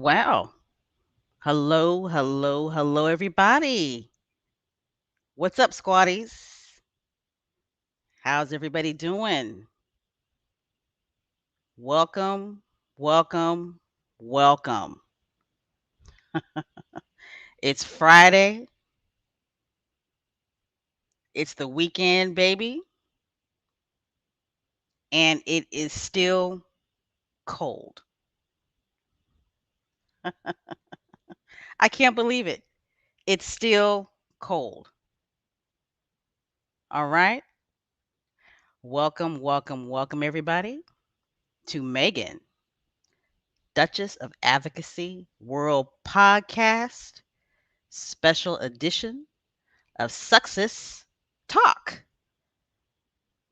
Wow. Hello, hello, hello, everybody. What's up, squatties? How's everybody doing? Welcome, welcome, welcome. It's Friday. It's the weekend, baby. And it is still cold. I can't believe it. It's still cold. All right. Welcome, welcome, welcome, everybody, to Megan, Duchess of Advocacy World Podcast, special edition of SUSSEX TALK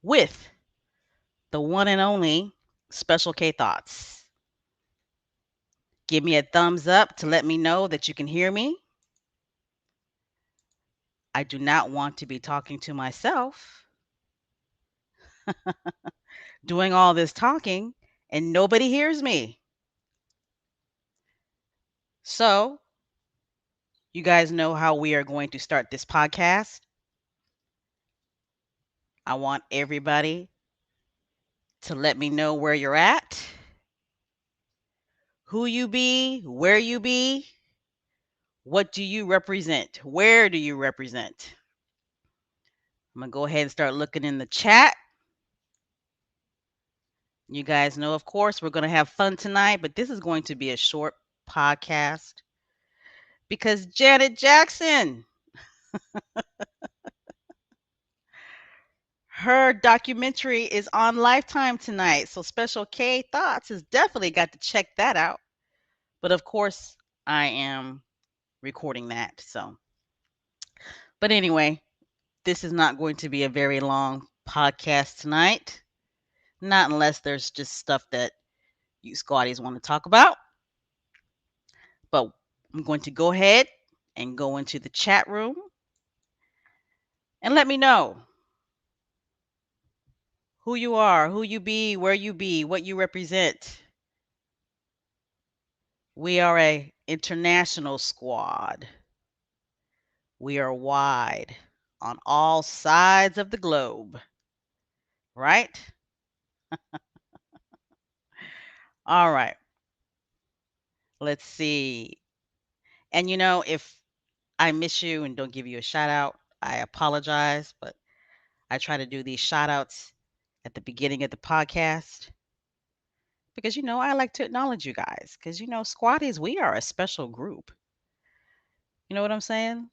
with the one and only Special K Thoughts. Give me a thumbs up to let me know that you can hear me. I do not want to be talking to myself, doing all this talking, and nobody hears me. So, you guys know how we are going to start this podcast. I want everybody to let me know where you're at, who you be, where you be, what do you represent, where do you represent. I'm going to go ahead and start looking in the chat. You guys know, of course, we're going to have fun tonight, but this is going to be a short podcast because Janet Jackson, her documentary is on Lifetime tonight. So Special K Thoughts has definitely got to check that out. But of course, I am recording that. But anyway, this is not going to be a very long podcast tonight. Not unless there's just stuff that you squatties want to talk about. But I'm going to go ahead and go into the chat room and let me know who you are, who you be, where you be, what you represent. We are a international squad. We are wide on all sides of the globe, right? All right. Let's see. And if I miss you and don't give you a shout out, I apologize, but I try to do these shout outs at the beginning of the podcast because I like to acknowledge you guys because squatties, we are a special group. You know what I'm saying?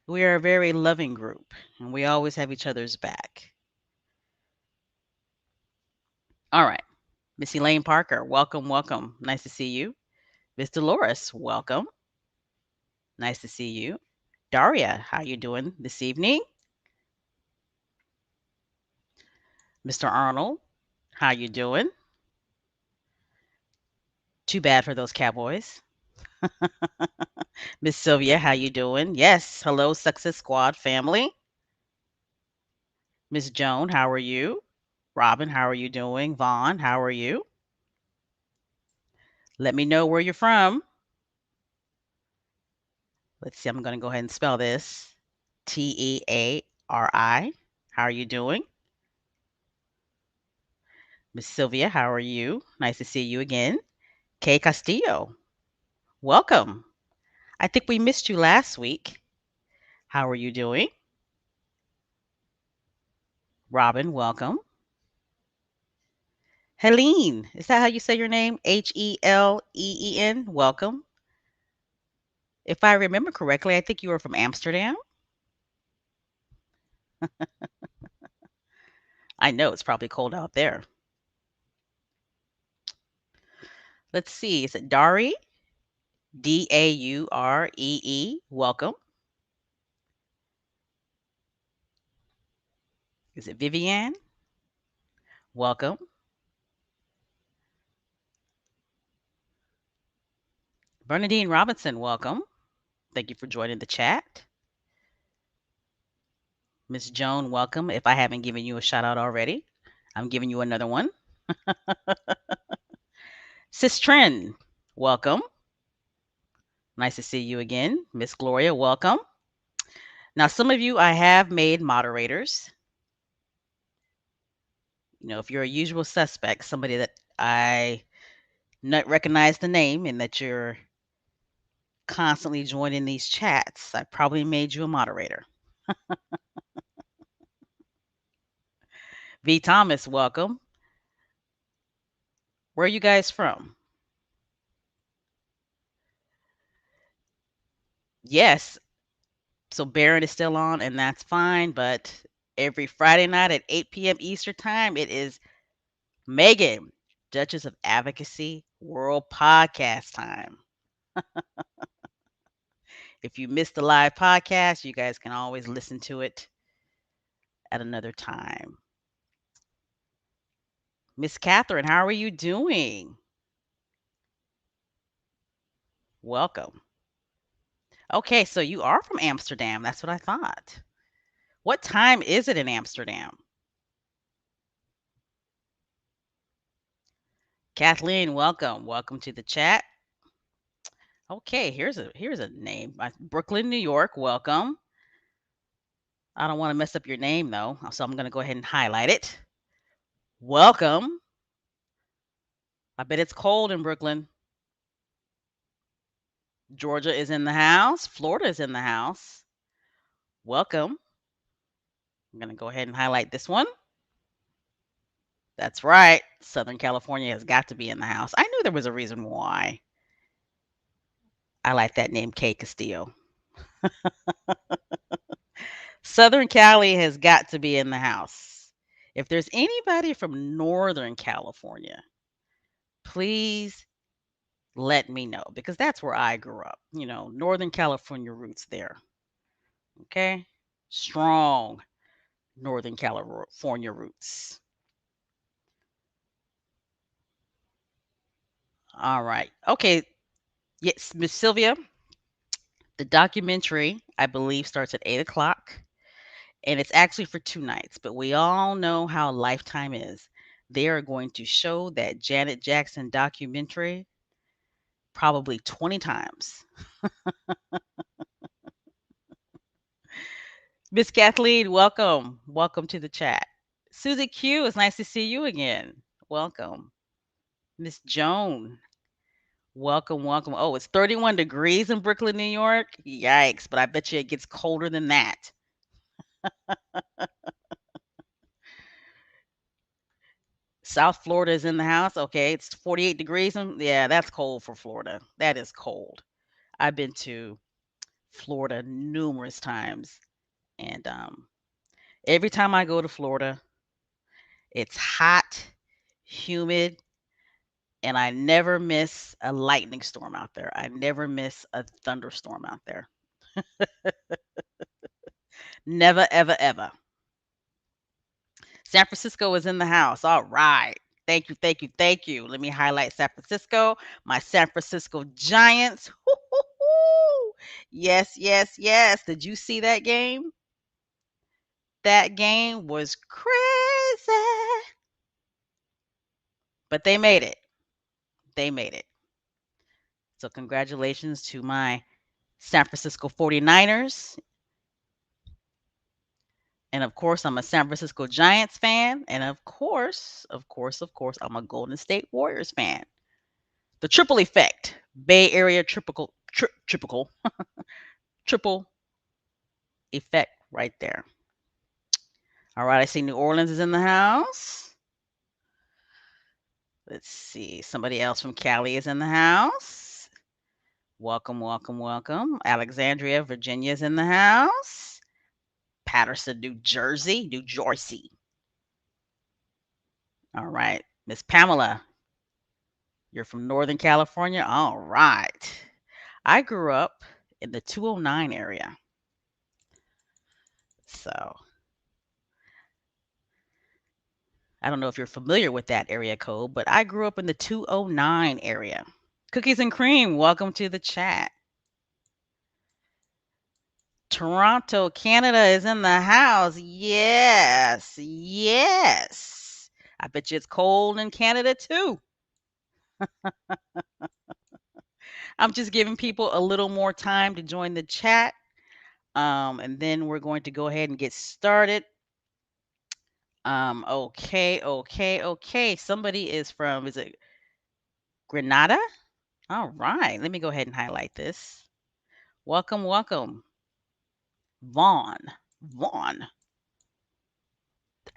We are a very loving group and we always have each other's back. All right. Miss Elaine Parker, welcome, welcome. Nice to see you. Miss Dolores, welcome. Nice to see you. Daria, how you doing this evening? Mr. Arnold, how you doing? Too bad for those Cowboys. Miss Sylvia, how you doing? Yes, hello, Success Squad family. Miss Joan, how are you? Robin, how are you doing? Vaughn, how are you? Let me know where you're from. Let's see, I'm going to go ahead and spell this. Teari. How are you doing? Miss Sylvia, how are you? Nice to see you again. Kay Castillo, welcome. I think we missed you last week. How are you doing? Robin, welcome. Helene, is that how you say your name? Heleen. Welcome. If I remember correctly, I think you were from Amsterdam. I know it's probably cold out there. Let's see. Is it Dari? Dauree. Welcome. Is it Vivian? Welcome. Bernadine Robinson, welcome. Thank you for joining the chat. Miss Joan, welcome. If I haven't given you a shout out already, I'm giving you another one. Sis Trend, Welcome. Nice to see you again. Miss Gloria, welcome. Now, some of you I have made moderators. If you're a usual suspect, somebody that I not recognize the name and that you're constantly joining these chats, I probably made you a moderator. V. Thomas, welcome. Where are you guys from? Yes. So Baron is still on, and that's fine. But every Friday night at 8 p.m. Eastern Time, it is Meghan, Duchess of Advocacy World Podcast Time. If you missed the live podcast, you guys can always listen to it at another time. Miss Catherine, how are you doing? Welcome. Okay, so you are from Amsterdam. That's what I thought. What time is it in Amsterdam? Kathleen, welcome. Welcome to the chat. Okay, here's a name. Brooklyn, New York. Welcome. I don't want to mess up your name though, so I'm going to go ahead and highlight it. Welcome. I bet it's cold in Brooklyn. Georgia is in the house. Florida is in the house. Welcome. I'm going to go ahead and highlight this one. That's right. Southern California has got to be in the house. I knew there was a reason why I like that name, Kay Castillo. Southern Cali has got to be in the house. If there's anybody from Northern California, please let me know because that's where I grew up. Northern California roots there. Okay? Strong Northern California roots. All right. Okay. Yes, Miss Sylvia, the documentary, I believe, starts at 8 o'clock. And it's actually for 2 nights, but we all know how Lifetime is. They are going to show that Janet Jackson documentary probably 20 times. Miss Kathleen, welcome. Welcome to the chat. Susie Q, it's nice to see you again. Welcome. Miss Joan, welcome, welcome. Oh, it's 31 degrees in Brooklyn, New York. Yikes, but I bet you it gets colder than that. South Florida is in the house. Okay, it's 48 degrees. Yeah, that's cold for Florida. That is cold. I've been to Florida numerous times, and every time I go to Florida, it's hot, humid, and I never miss a lightning storm out there. I never miss a thunderstorm out there. Never, ever, ever. San Francisco is in the house. All right. Thank you, thank you, thank you. Let me highlight San Francisco. My San Francisco Giants. Woo-hoo-hoo. Yes, yes, yes. Did you see that game? That game was crazy. But they made it. They made it. So congratulations to my San Francisco 49ers. And of course, I'm a San Francisco Giants fan. And of course, I'm a Golden State Warriors fan. The triple effect. Bay Area triple triple effect right there. All right, I see New Orleans is in the house. Let's see. Somebody else from Cali is in the house. Welcome, welcome, welcome. Alexandria, Virginia is in the house. Patterson, New Jersey. All right. Miss Pamela, you're from Northern California. All right. I grew up in the 209 area. So I don't know if you're familiar with that area code, but I grew up in the 209 area. Cookies and Cream, welcome to the chat. Toronto, Canada is in the house. Yes, yes. I bet you it's cold in Canada too. I'm just giving people a little more time to join the chat. And then we're going to go ahead and get started. Okay, okay, okay. Somebody is from, is it Grenada? All right. Let me go ahead and highlight this. Welcome, welcome. Vaughn. Vaughn.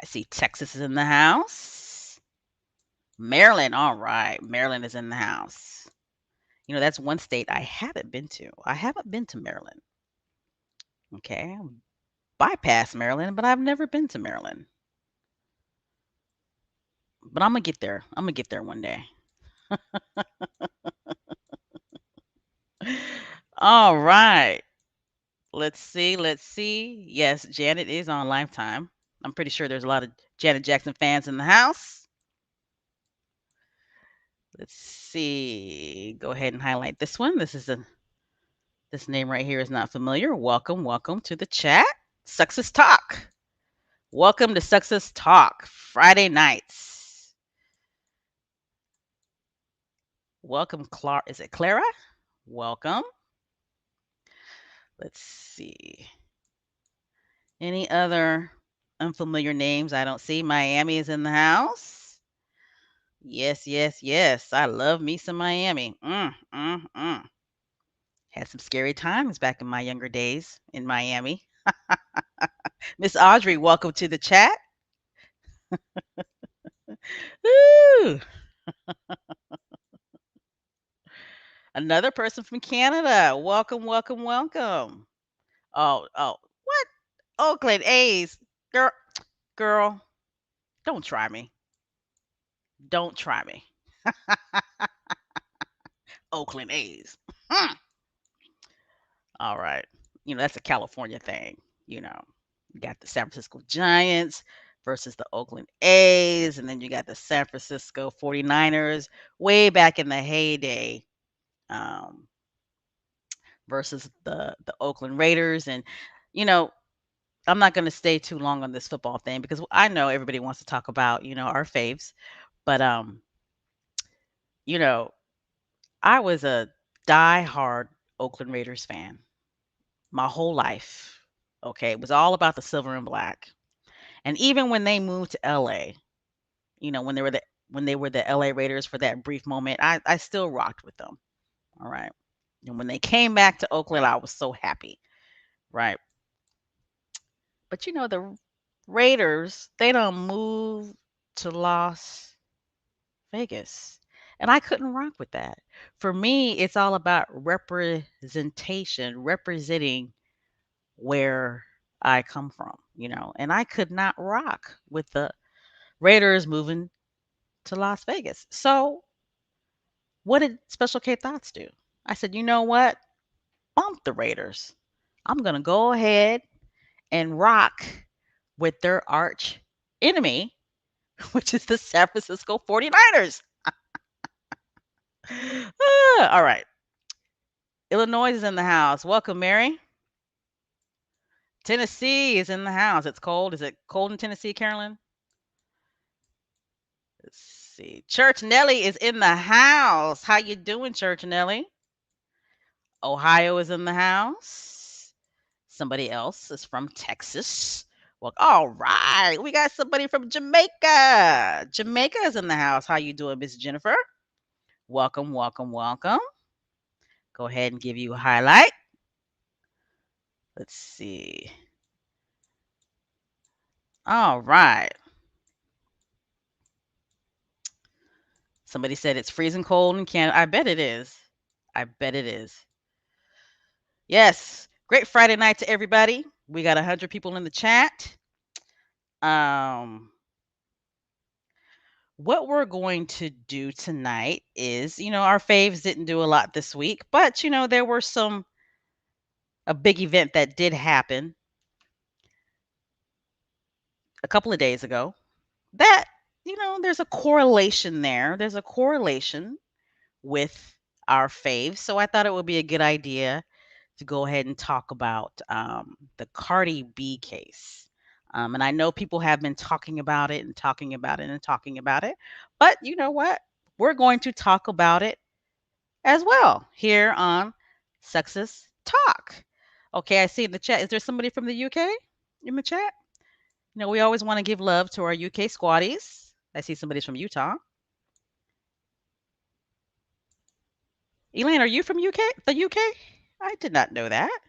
I see Texas is in the house. Maryland. All right. Maryland is in the house. That's one state I haven't been to. I haven't been to Maryland. Okay. Bypass Maryland, but I've never been to Maryland. But I'm gonna get there. I'm gonna get there one day. All right. Let's see. Let's see. Yes, Janet is on Lifetime. I'm pretty sure there's a lot of Janet Jackson fans in the house. Let's see. Go ahead and highlight this one. This name right here is not familiar. Welcome, welcome to the chat. Success Talk. Welcome to Success Talk Friday nights. Welcome, Clara. Is it Clara? Welcome. Let's see. Any other unfamiliar names I don't see? Miami is in the house. Yes, yes, yes. I love me some Miami. Had some scary times back in my younger days in Miami. Miss Audrey, welcome to the chat. Ooh, another person from Canada. Welcome, welcome, welcome. Oh, what? Oakland A's. Girl, don't try me. Don't try me. Oakland A's. Hmm. All right. That's a California thing. You know, you got the San Francisco Giants versus the Oakland A's, and then you got the San Francisco 49ers way back in the heyday um, versus the Oakland Raiders. And, you know, I'm not going to stay too long on this football thing because I know everybody wants to talk about, our faves. But, you know, I was a die-hard Oakland Raiders fan my whole life. Okay. It was all about the silver and black. And even when they moved to LA, when they were the LA Raiders for that brief moment, I still rocked with them. All right. And when they came back to Oakland, I was so happy. Right. But the Raiders, they don't move to Las Vegas. And I couldn't rock with that. For me, it's all about representation, representing where I come from. And I could not rock with the Raiders moving to Las Vegas. So, what did Special K Thoughts do? I said, you know what? Bump the Raiders. I'm going to go ahead and rock with their arch enemy, which is the San Francisco 49ers. All right. Illinois is in the house. Welcome, Mary. Tennessee is in the house. It's cold. Is it cold in Tennessee, Carolyn? Let's see. Church Nelly is in the house. How you doing, Church Nelly? Ohio is in the house. Somebody else is from Texas. Well, all right. We got somebody from Jamaica. Jamaica is in the house. How you doing, Miss Jennifer? Welcome, welcome, welcome. Go ahead and give you a highlight. Let's see. All right. Somebody said it's freezing cold in Canada. I bet it is. I bet it is. Yes. Great Friday night to everybody. We got 100 people in the chat. Um, what we're going to do tonight is, our faves didn't do a lot this week, but there were a big event that did happen a couple of days ago that, there's a correlation there. There's a correlation with our faves. So I thought it would be a good idea to go ahead and talk about the Cardi B case. And I know people have been talking about it and talking about it and talking about it. But you know what? We're going to talk about it as well here on Sexist Talk. Okay, I see in the chat. Is there somebody from the UK in the chat? We always want to give love to our UK squatties. I see somebody's from Utah. Elaine, are you from UK? The UK? I did not know that.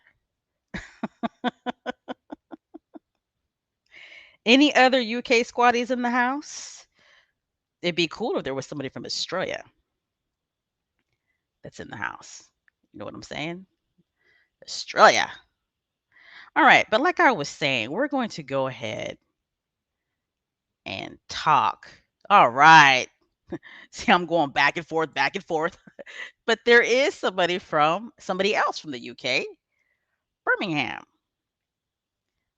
Any other UK squatties in the house? It'd be cool if there was somebody from Australia that's in the house. You know what I'm saying? Australia. All right, but like I was saying, we're going to go ahead and talk. All right. See, I'm going back and forth, back and forth. But there is somebody else from the UK, Birmingham,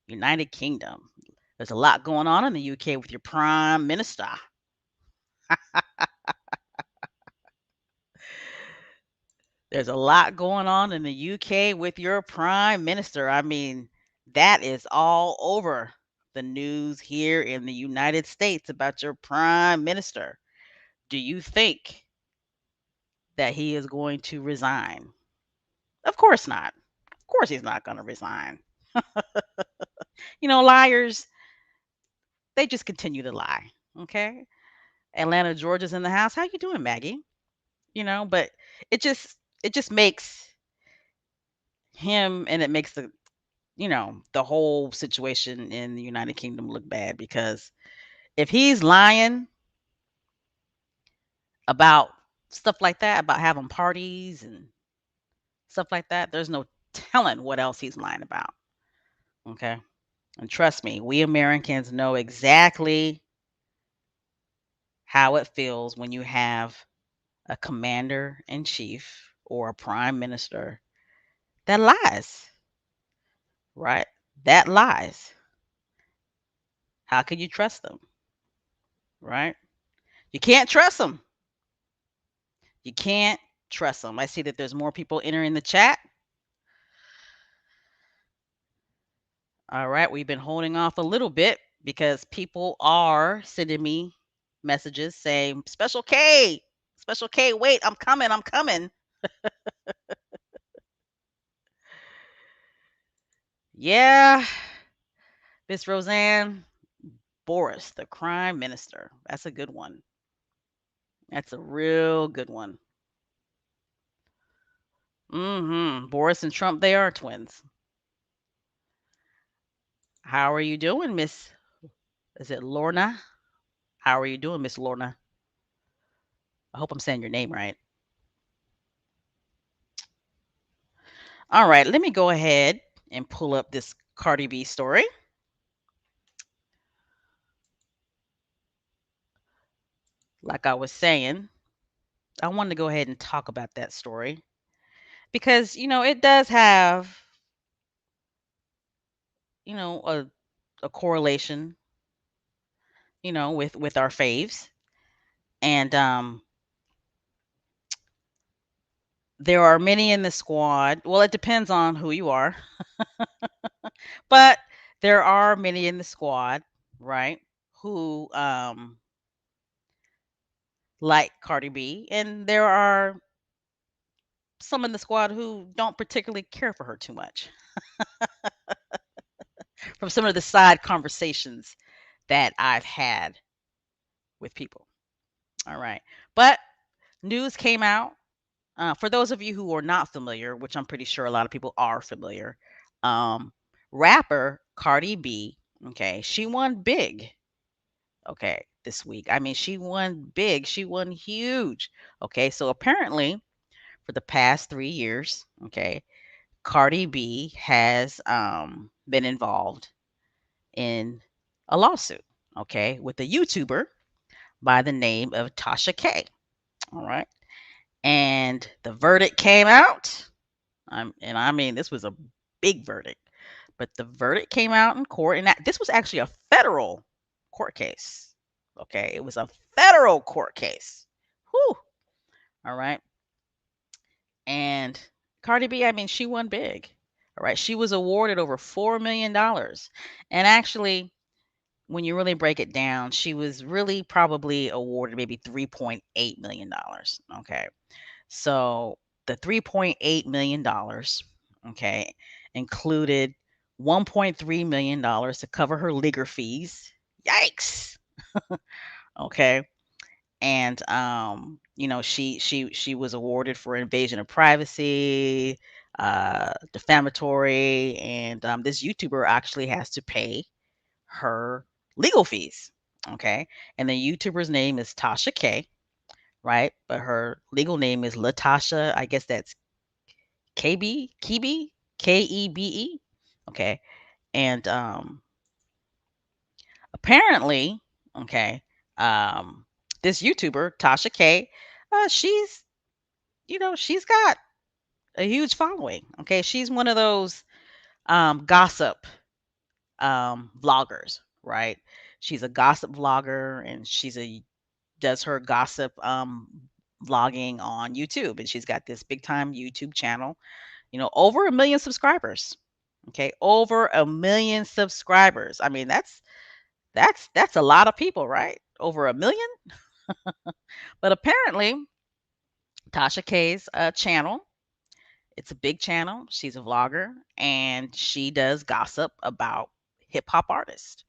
United Kingdom. There's a lot going on in the UK with your prime minister. There's a lot going on in the UK with your prime minister. I mean, that is all over the news here in the United States about your prime minister. Do you think that he is going to resign? Of course not. Of course he's not going to resign. Liars, they just continue to lie. Okay? Atlanta, Georgia's in the house. How you doing, Maggie? But it just makes him, and it makes the whole situation in the United Kingdom look bad, because if he's lying about stuff like that, about having parties and stuff like that, there's no telling what else he's lying about. Okay? And trust me, we Americans know exactly how it feels when you have a commander in chief or a prime minister that lies, right? That lies. How can you trust them, right? You can't trust them. You can't trust them. I see that there's more people entering the chat. All right, we've been holding off a little bit because people are sending me messages saying, Special K, wait, I'm coming, I'm coming. Yeah, Miss Roseanne, Boris, the Prime Minister. That's a good one. That's a real good one. Boris and Trump, they are twins. How are you doing, Miss? Is it Lorna? How are you doing, Miss Lorna? I hope I'm saying your name right. All right, let me go ahead and pull up this Cardi B story. Like I was saying, I wanted to go ahead and talk about that story because, it does have, a correlation, with our faves. And there are many in the squad. Well, it depends on who you are, but there are many in the squad, right? Who like Cardi B, and there are some in the squad who don't particularly care for her too much. From some of the side conversations that I've had with people. All right. But news came out. For those of you who are not familiar, which I'm pretty sure a lot of people are familiar, um, rapper Cardi B, okay, she won big, okay, this week. I mean, she won big. She won huge. Okay. So apparently, for the past 3 years, okay, Cardi B has been involved in a lawsuit, okay, with a YouTuber by the name of Tasha K. All right. And the verdict came out. And I mean, this was a big verdict, but the verdict came out in court. And this was actually a federal court case. Okay. It was a federal court case. Whew. All right. And Cardi B, I mean, she won big. All right. She was awarded over $4 million. And actually, when you really break it down, she was really probably awarded maybe $3.8 million. Okay. So the $3.8 million, okay, included $1.3 million to cover her legal fees. Yikes. Okay. And she was awarded for invasion of privacy, defamatory, and this YouTuber actually has to pay her legal fees. Okay. And the YouTuber's name is Tasha K, right? But her legal name is Latasha. I guess that's Kebe, Kebe. Okay. And apparently, okay, um, this YouTuber, Tasha K, she's, she's got a huge following. Okay. She's one of those gossip vloggers, right? She's a gossip vlogger and she's a does her gossip vlogging on YouTube, and she's got this big time YouTube channel, over a million subscribers. Okay, over a million subscribers. I mean, that's a lot of people, right? Over a million. But apparently, Tasha K's channel, it's a big channel. She's a vlogger, and she does gossip about hip hop artists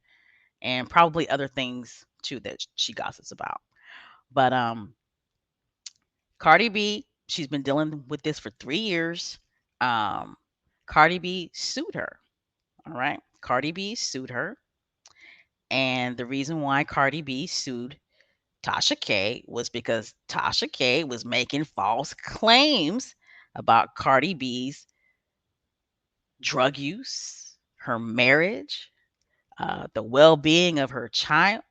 and probably other things too that she gossips about. But Cardi B, she's been dealing with this for 3 years. Um, Cardi B sued her. All right. Cardi B sued her. And the reason why Cardi B sued Tasha K was because Tasha K was making false claims about Cardi B's drug use, her marriage, the well being of her child.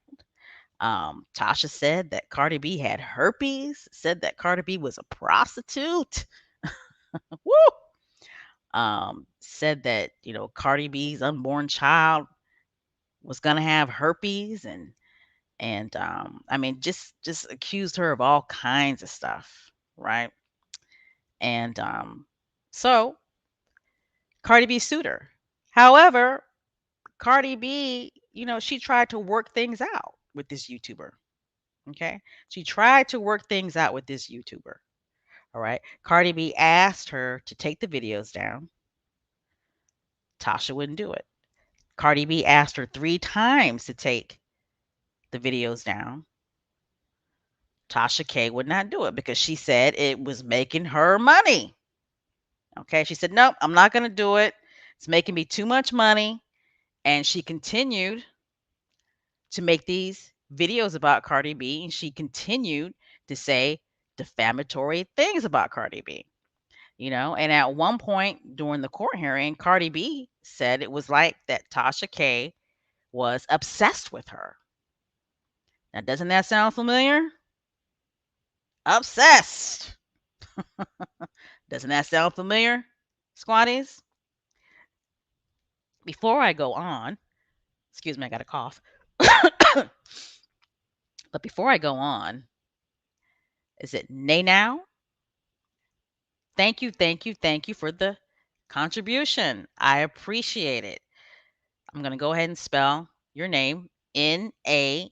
Tasha said that Cardi B had herpes, said that Cardi B was a prostitute. Woo! Said that, Cardi B's unborn child was gonna have herpes, and I mean, just accused her of all kinds of stuff, right? And so Cardi B sued her. However, Cardi B, she tried to work things out with this YouTuber. Okay, she tried to work things out with this YouTuber. All right, Cardi B asked her to take the videos down. Tasha wouldn't do it. Cardi B asked her 3 times to take the videos down. Tasha K would not do it because she said it was making her money. Okay. She said, nope, I'm not going to do it. It's making me too much money. And she continued to make these videos about Cardi B. And she continued to say defamatory things about Cardi B. And at one point during the court hearing, Cardi B said it was like that Tasha K was obsessed with her. Now, doesn't that sound familiar? Obsessed. Doesn't that sound familiar, squatties? Before I go on, excuse me, I got a cough. But before I go on, is it Nay now? Thank you for the contribution. I appreciate it. I'm going to go ahead and spell your name Nanow.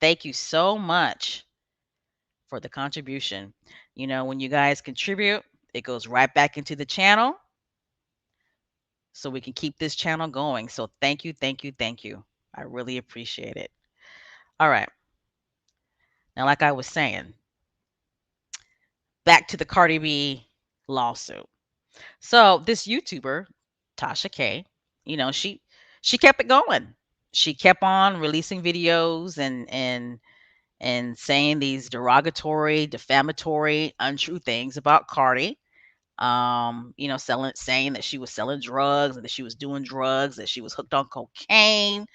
Thank you so much for the contribution. When you guys contribute, it goes right back into the channel so we can keep this channel going. So thank you, thank you, thank you. I really appreciate it. All right. Now, like I was saying, back to the Cardi B lawsuit. So this YouTuber, Tasha K, she kept it going. She kept on releasing videos and saying these derogatory, defamatory, untrue things about Cardi. Saying that she was selling drugs and that she was doing drugs, that she was hooked on cocaine,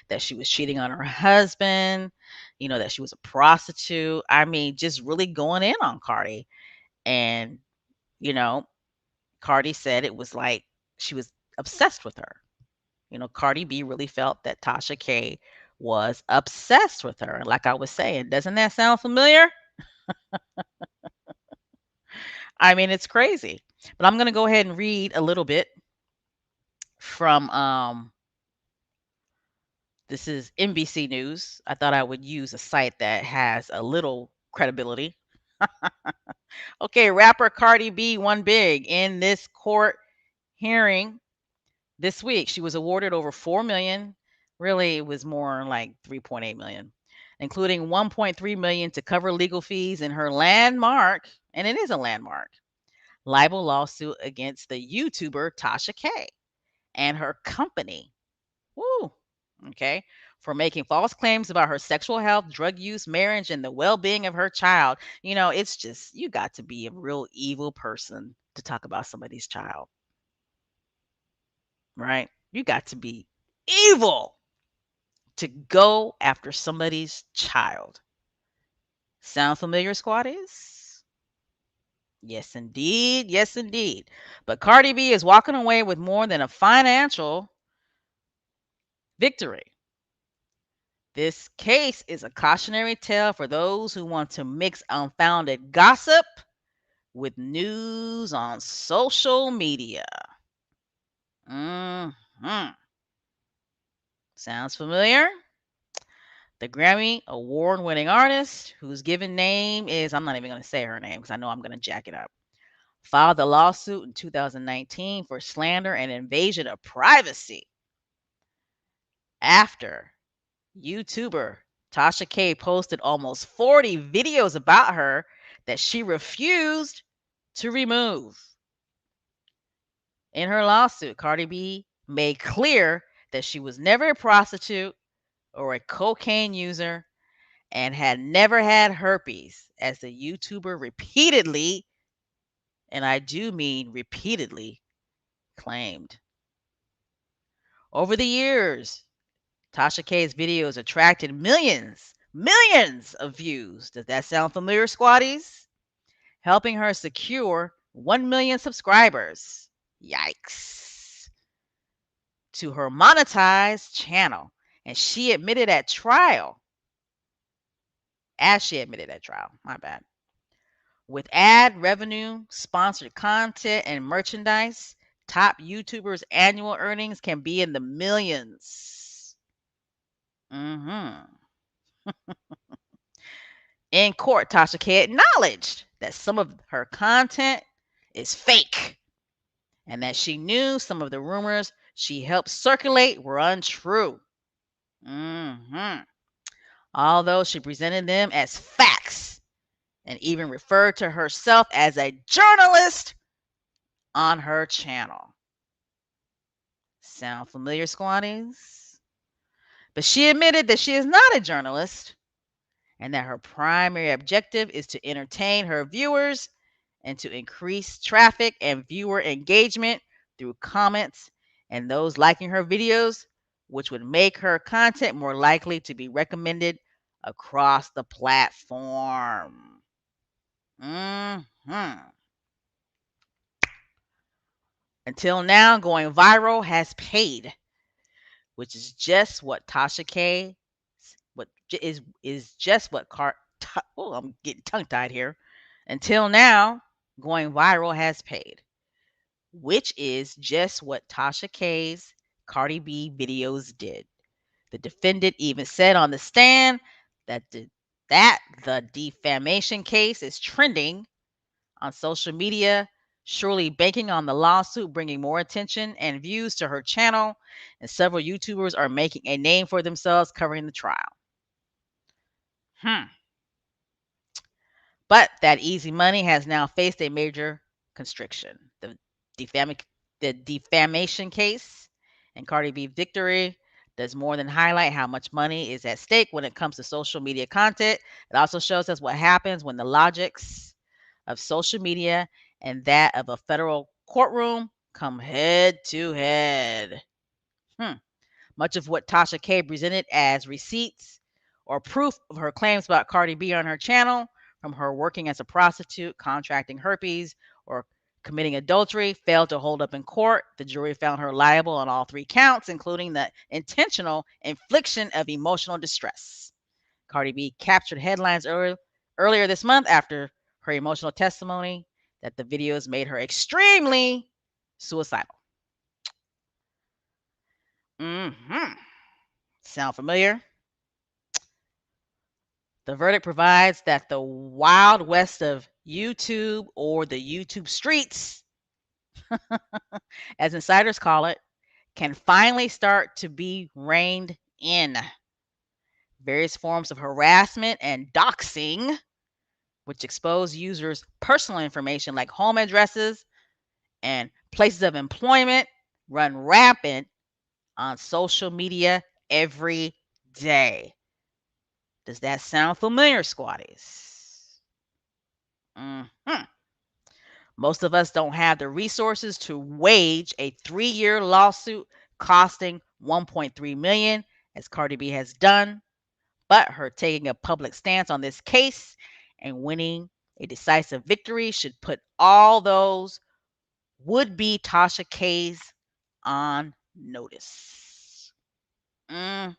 that she was cheating on her husband, that she was a prostitute. I mean, just really going in on Cardi. And, you know, Cardi said it was like she was obsessed with her. Cardi B really felt that Tasha K was obsessed with her. And like I was saying, doesn't that sound familiar? I mean, it's crazy. But I'm going to go ahead and read a little bit from this is NBC News. I thought I would use a site that has a little credibility. Okay, rapper Cardi B won big in this court hearing this week. She was awarded over 4 million. Really, it was more like 3.8 million, including 1.3 million to cover legal fees in her landmark, and it is a landmark, libel lawsuit against the YouTuber Tasha K and her company. Woo. Okay. For making false claims about her sexual health, drug use, marriage, and the well being of her child. It's just, you got to be a real evil person to talk about somebody's child, right? You got to be evil to go after somebody's child. Sound familiar, squatties? Yes, indeed. Yes, indeed. But Cardi B is walking away with more than a financial victory. This case is a cautionary tale for those who want to mix unfounded gossip with news on social media. hmm Sounds familiar? The Grammy award winning artist, whose given name is, I'm not even going to say her name because I know I'm going to jack it up, filed a lawsuit in 2019 for slander and invasion of privacy after YouTuber Tasha K posted almost 40 videos about her that she refused to remove. In her lawsuit, Cardi B made clear that she was never a prostitute or a cocaine user and had never had herpes, as the YouTuber repeatedly, and I do mean repeatedly, claimed. Over the years, Tasha K's videos attracted millions of views. Does that sound familiar, squatties? Helping her secure 1 million subscribers. Yikes. To her monetized channel. And she admitted at trial, my bad, with ad revenue, sponsored content, and merchandise, top YouTubers' annual earnings can be in the millions. hmm In court, Tasha K acknowledged that some of her content is fake and that she knew some of the rumors she helped circulate were untrue. hmm Although she presented them as facts and even referred to herself as a journalist on her channel. Sound familiar, squatties? But she admitted that she is not a journalist and that her primary objective is to entertain her viewers and to increase traffic and viewer engagement through comments and those liking her videos, which would make her content more likely to be recommended across the platform. hmm Until now, going viral has paid, which is just what Tasha K what is just what oh, I'm getting tongue tied here. Until now, going viral has paid, which is just what Tasha K's Cardi B videos did. The defendant even said on the stand that the defamation case is trending on social media, surely banking on the lawsuit bringing more attention and views to her channel, and several YouTubers are making a name for themselves covering the trial. Hmm. But that easy money has now faced a major constriction. Defam- the defamation case and Cardi B victory does more than highlight how much money is at stake when it comes to social media content. It also shows us what happens when the logics of social media and that of a federal courtroom come head to head. Hmm. Much of what Tasha K presented as receipts or proof of her claims about Cardi B on her channel, from her working as a prostitute, contracting herpes, or committing adultery, failed to hold up in court. The jury found her liable on all three counts, including the intentional infliction of emotional distress. Cardi B captured headlines earlier this month after her emotional testimony that the videos made her extremely suicidal. hmm Sound familiar? The verdict provides that the wild west of YouTube, or the YouTube streets, as insiders call it, can finally start to be reined in. Various forms of harassment and doxing, which expose users' personal information like home addresses and places of employment, run rampant on social media every day. Does that sound familiar, squatties? Mhm. Most of us don't have the resources to wage a 3-year lawsuit costing 1.3 million, as Cardi B has done, but her taking a public stance on this case and winning a decisive victory should put all those would-be Tasha K's on notice. Mhm.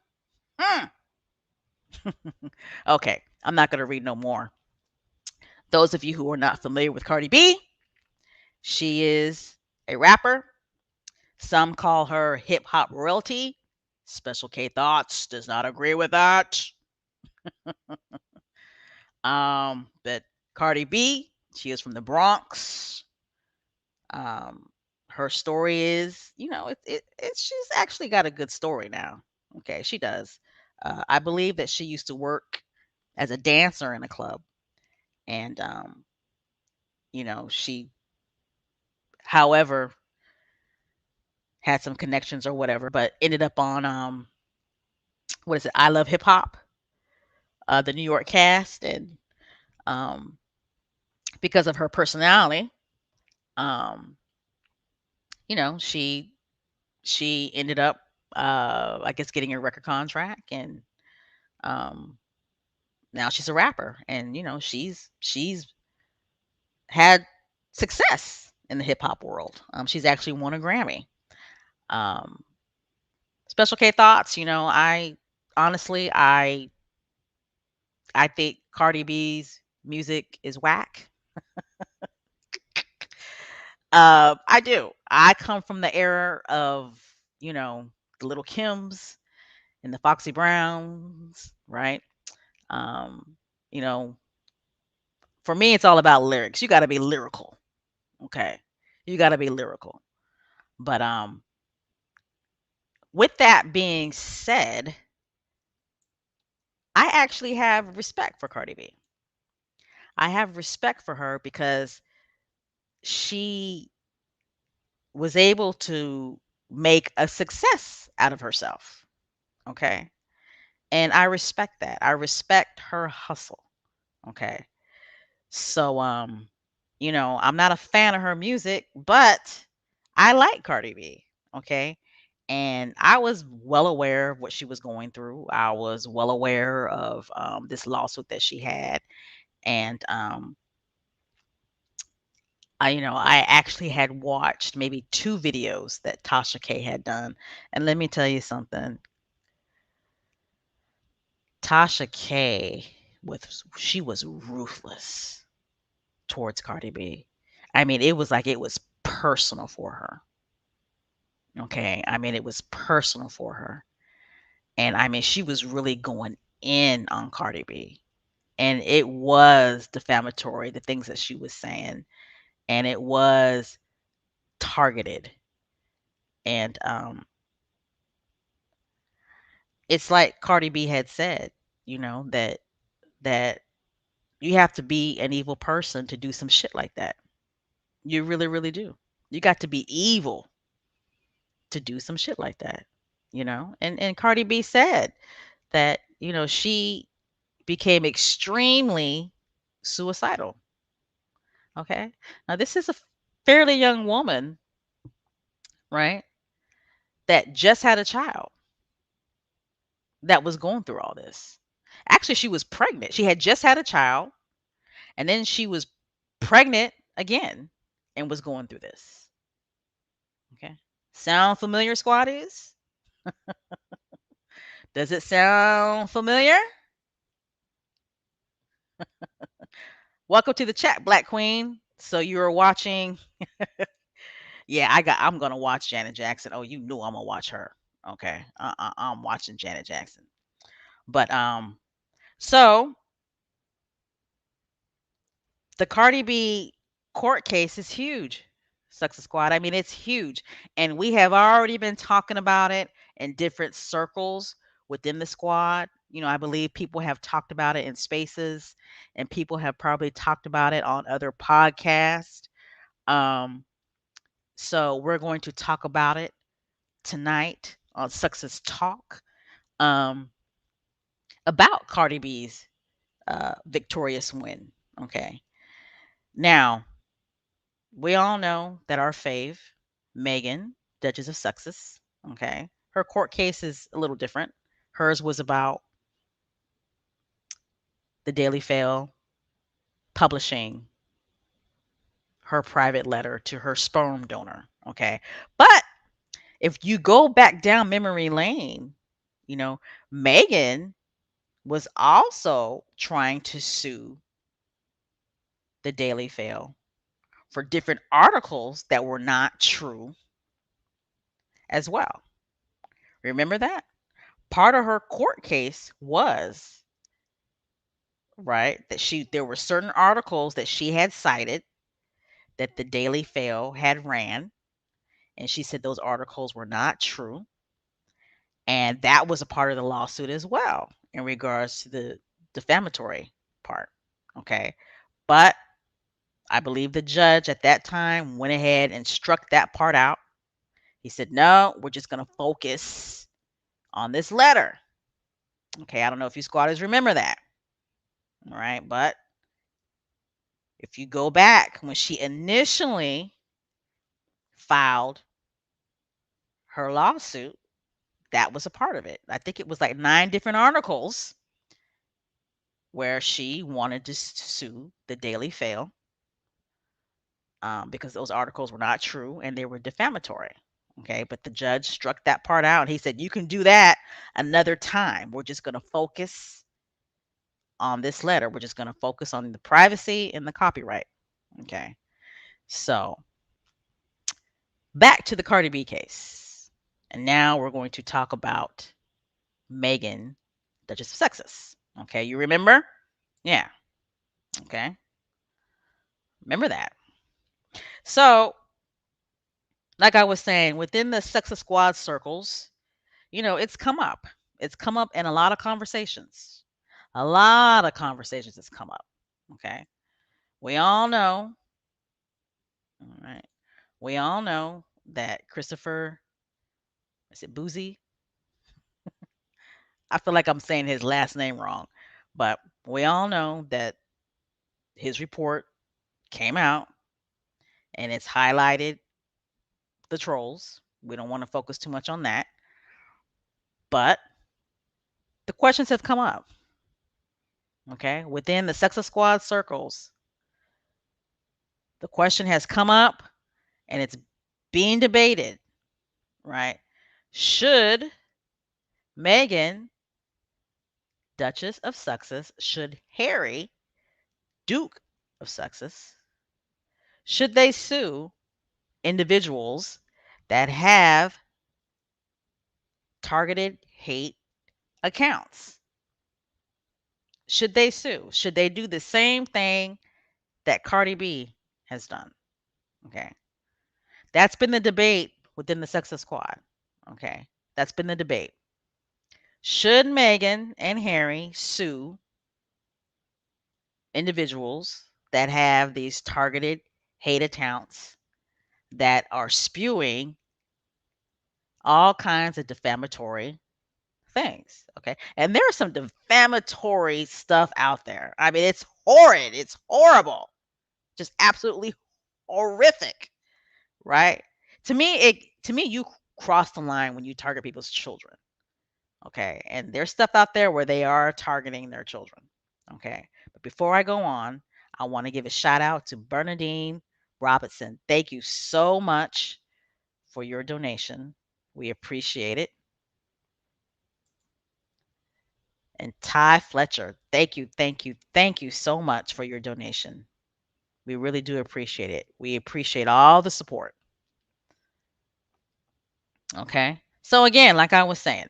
Okay, I'm not going to read no more. Those of you who are not familiar with Cardi B, she is a rapper. Some call her hip hop royalty. Special K Thoughts does not agree with that. But Cardi B, she is from the Bronx. Um, her story is, she's actually got a good story now. Okay, she does. I believe that she used to work as a dancer in a club, and she, however, had some connections or whatever, but ended up on what is it? I Love Hip Hop, the New York cast, and um, because of her personality, um, she ended up, I guess, getting a record contract, and um, now she's a rapper, and she's had success in the hip hop world. She's actually won a Grammy. Um, Special K Thoughts, I honestly, I think Cardi B's music is whack. I do. I come from the era of, the Little Kims and the Foxy Browns, right? Um, you know, for me, it's all about lyrics. You got to be lyrical, okay? You got to be lyrical. But with that being said, I actually have respect for Cardi B. I have respect for her because she was able to make a success out of herself, okay? And I respect that. I respect her hustle, okay? So I'm not a fan of her music, but I like Cardi B, okay? And I was well aware of what she was going through. I was well aware of this lawsuit that she had, and I actually had watched maybe 2 videos that Tasha K had done, and let me tell you something. Tasha K she was ruthless towards Cardi B. I mean, it was like it was personal for her. Okay. I mean, it was personal for her. And I mean, she was really going in on Cardi B. And it was defamatory, the things that she was saying. And it was targeted. And it's like Cardi B had said, that you have to be an evil person to do some shit like that. You really, really do. You got to be evil to do some shit like that. And Cardi B said that, she became extremely suicidal. Okay. Now, this is a fairly young woman, right? That just had a child that was going through all this. Actually, she was pregnant. She had just had a child, and then she was pregnant again and was going through this. Okay. Sound familiar, squatties? Does it sound familiar? Welcome to the chat, Black Queen. So you're watching. Yeah, I'm gonna watch Janet Jackson. Oh, you knew I'm gonna watch her. Okay. I'm watching Janet Jackson. But so The Cardi B court case is huge. Success Squad. I mean, it's huge. And we have already been talking about it in different circles within the squad. I believe people have talked about it in spaces and people have probably talked about it on other podcasts. Um, so we're going to talk about it tonight on Success Talk, um, about Cardi B's victorious win. Okay. Now, we all know that our fave, Meghan, Duchess of Sussex, okay, her court case is a little different. Hers was about the Daily Fail publishing her private letter to her sperm donor, okay? But if you go back down memory lane, you know, Meghan was also trying to sue the Daily Fail for different articles that were not true as well. Remember that? Part of her court case was, right, that there were certain articles that she had cited that the Daily Fail had ran, and she said those articles were not true, and that was a part of the lawsuit as well in regards to the defamatory part. Okay, but I believe the judge at that time went ahead and struck that part out. He said, no, we're just going to focus on this letter. Okay, I don't know if you squatters remember that. All right, but if you go back when she initially filed her lawsuit, that was a part of it. I think it was like 9 different articles where she wanted to sue the Daily Fail, because those articles were not true and they were defamatory. Okay, but the judge struck that part out. He said, you can do that another time. We're just going to focus on this letter. We're just going to focus on the privacy and the copyright. Okay, so back to the Cardi B case. And now we're going to talk about Meghan, Duchess of Sussex. Okay, you remember? Yeah. Okay. Remember that. So, like I was saying, within the Success Squad circles, it's come up. It's come up in a lot of conversations. A lot of conversations has come up. Okay. We all know, all right. We all know that Christopher, is it Boozy? I feel like I'm saying his last name wrong, but we all know that his report came out and it's highlighted the trolls. We don't want to focus too much on that. But the questions have come up, okay? Within the Success Squad circles, the question has come up and it's being debated, right? Should Meghan, Duchess of Sussex, should Harry, Duke of Sussex, should they sue individuals that have targeted hate accounts? Should they sue? Should they do the same thing that Cardi B has done? Okay. That's been the debate within the Success Squad. Okay. That's been the debate. Should Meghan and Harry sue individuals that have these targeted hate accounts that are spewing all kinds of defamatory things? Okay. And there's some defamatory stuff out there. I mean, it's horrid. It's horrible. Just absolutely horrific, right? To me, you cross the line when you target people's children. Okay. And there's stuff out there where they are targeting their children. Okay. But before I go on, I want to give a shout out to Bernadine Robinson. Thank you so much for your donation. We appreciate it. And Ty Fletcher, thank you so much for your donation. We really do appreciate it. We appreciate all the support. Okay. So, again, like I was saying,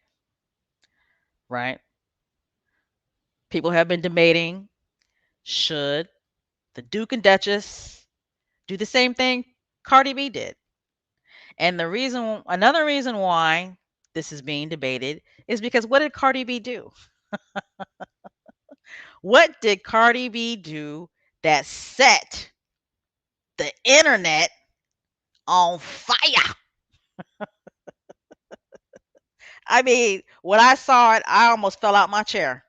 right? People have been debating, should The Duke and Duchess do the same thing Cardi B did. And another reason why this is being debated is because what did Cardi B do? What did Cardi B do that set the internet on fire? I mean, when I saw it, I almost fell out my chair.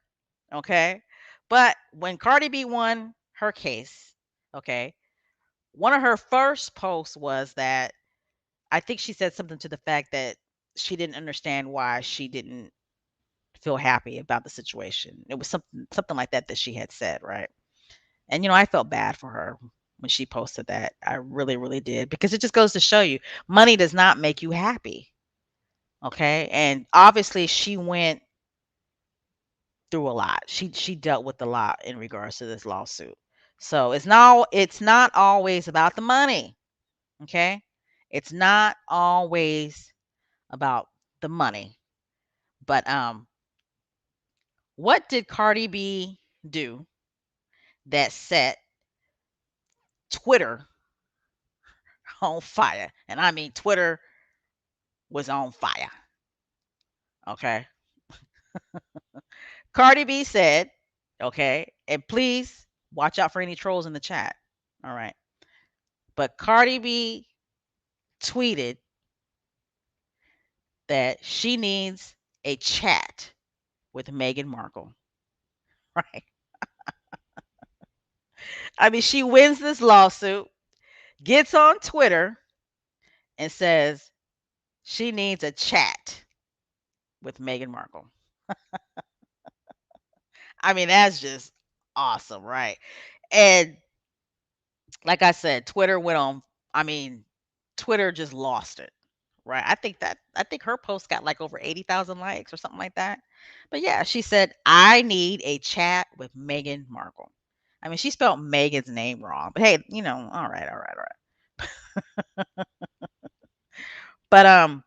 Okay. But when Cardi B won her case, okay, one of her first posts was that I think she said something to the fact that she didn't understand why she didn't feel happy about the situation. It was something like that she had said, right? And I felt bad for her when she posted that. I really, really did, because it just goes to show you money does not make you happy. Okay? And obviously she went through a lot. She dealt with a lot in regards to this lawsuit. So it's not always about the money, okay? It's not always about the money. But what did Cardi B do that set Twitter on fire? And I mean Twitter was on fire, okay? Cardi B said, okay, and please watch out for any trolls in the chat. All right. But Cardi B tweeted that she needs a chat with Meghan Markle. Right. I mean, she wins this lawsuit, gets on Twitter, and says she needs a chat with Meghan Markle. I mean, that's just awesome, right? And like I said, Twitter went on, I mean, Twitter just lost it. Right. I think her post got like over 80,000 likes or something like that. But yeah, she said, I need a chat with Meghan Markle. I mean, she spelled Megan's name wrong. But hey, all right, all right, all right. But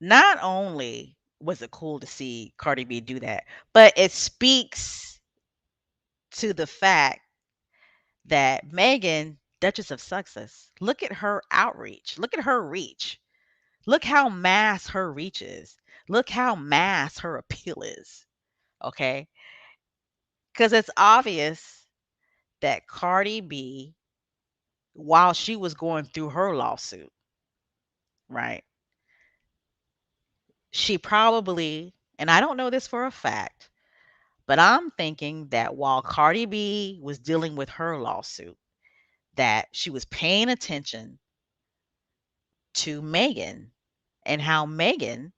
not only was it cool to see Cardi B do that, but it speaks to the fact that Megan, Duchess of Sussex, look at her outreach. Look at her reach. Look how mass her reach is. Look how mass her appeal is. Okay. Because it's obvious that Cardi B, while she was going through her lawsuit, right, she probably, and I don't know this for a fact, but I'm thinking that while Cardi B was dealing with her lawsuit, that she was paying attention to Megan and how Megan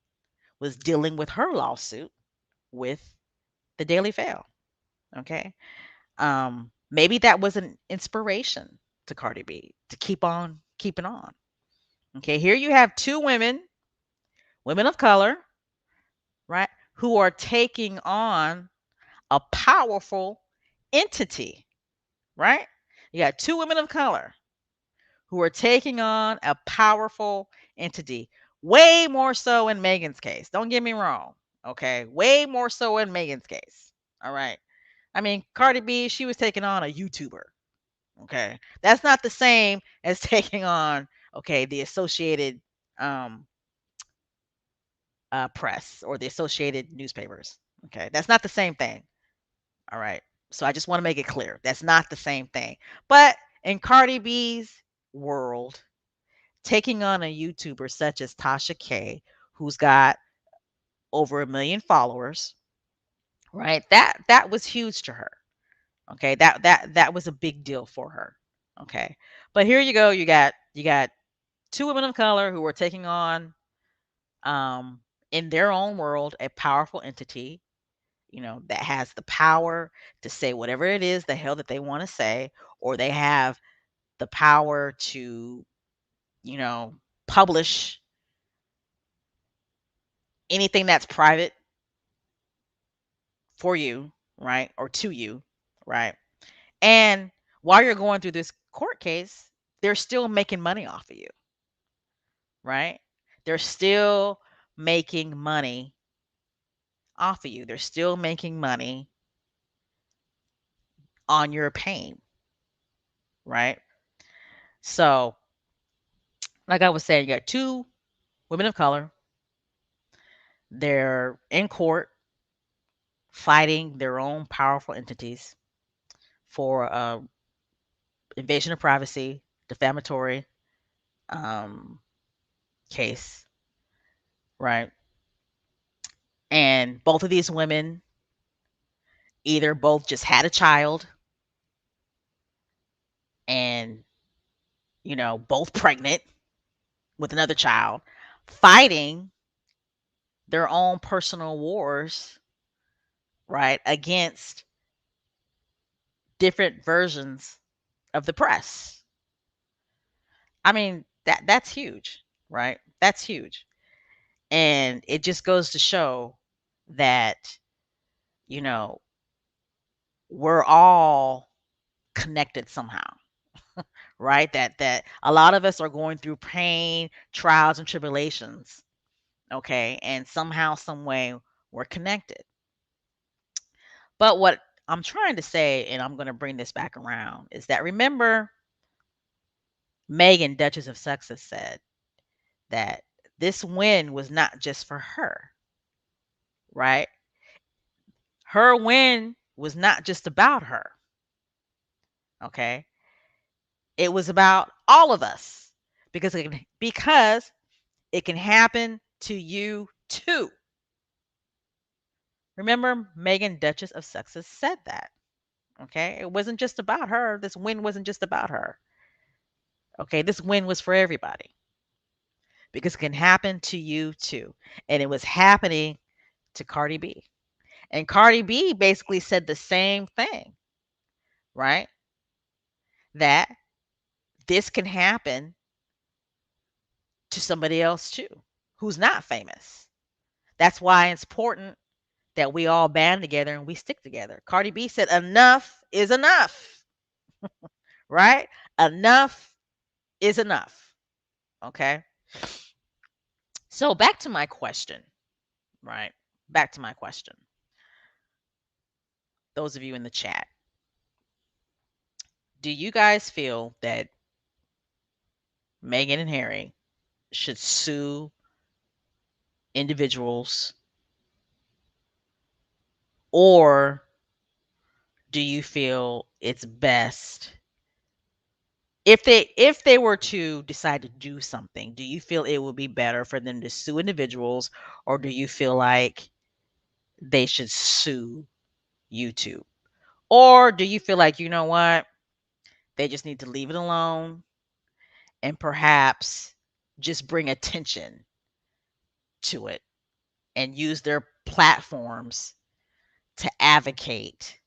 was dealing with her lawsuit with the Daily Fail. Okay. Maybe that was an inspiration to Cardi B to keep on keeping on. Okay, here you have two women of color, right, who are taking on a powerful entity, right? You got two women of color who are taking on a powerful entity. Way more so in Megan's case. Don't get me wrong. Okay, way more so in Megan's case. All right. I mean, Cardi B, she was taking on a YouTuber. Okay. That's not the same as taking on, okay, the Associated um press or the Associated newspapers. Okay. That's not the same thing. All right. So I just want to make it clear. That's not the same thing. But in Cardi B's world, taking on a YouTuber such as Tasha K, who's got over 1 million followers, right? That was huge to her. Okay. That was a big deal for her. Okay. But here you go. You got two women of color who are taking on, um, in their own world, a powerful entity, that has the power to say whatever it is the hell that they want to say, or they have the power to, you know, publish anything that's private for you, right? Or to you, right? And while you're going through this court case, they're still making money off of you, right? They're still making money off of you. They're still making money on your pain, right? So, like I was saying, you got two women of color. They're in court fighting their own powerful entities for invasion of privacy, defamatory um, case, right? And both of these women either both just had a child and, both pregnant with another child, fighting their own personal wars, right, against different versions of the press. I mean, that's huge, right? That's huge. And it just goes to show that, you know, we're all connected somehow, right? That a lot of us are going through pain, trials and tribulations, okay? And somehow some way we're connected. But what I'm trying to say, and I'm going to bring this back around, is that remember Meghan, Duchess of Sussex, said that this win was not just for her, right? Her win was not just about her, okay? It was about all of us because it can happen to you too. Remember, Meghan, Duchess of Sussex, said that. Okay, it wasn't just about her. This win wasn't just about her. Okay, this win was for everybody because it can happen to you too. And it was happening to Cardi B. And Cardi B basically said the same thing, right? That this can happen to somebody else too who's not famous. That's why it's important that we all band together and we stick together. Cardi B said, enough is enough, right? Enough is enough. Okay. So back to my question, right? Back to my question. Those of you in the chat, do you guys feel that Meghan and Harry should sue individuals, or do you feel it's best if they were to decide to do something, do you feel it would be better for them to sue individuals, or do you feel like they should sue YouTube? Or do you feel like, you know what? They just need to leave it alone and perhaps just bring attention to it and use their platforms to advocate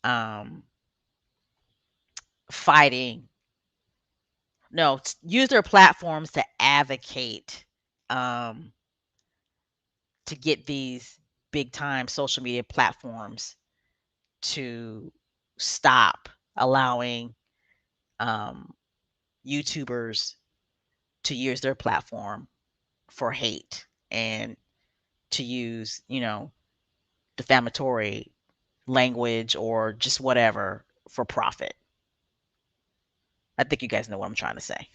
um fighting no use their platforms to advocate um to get these big time social media platforms to stop allowing um, YouTubers to use their platform for hate and to use, defamatory language or just whatever for profit. I think you guys know what I'm trying to say.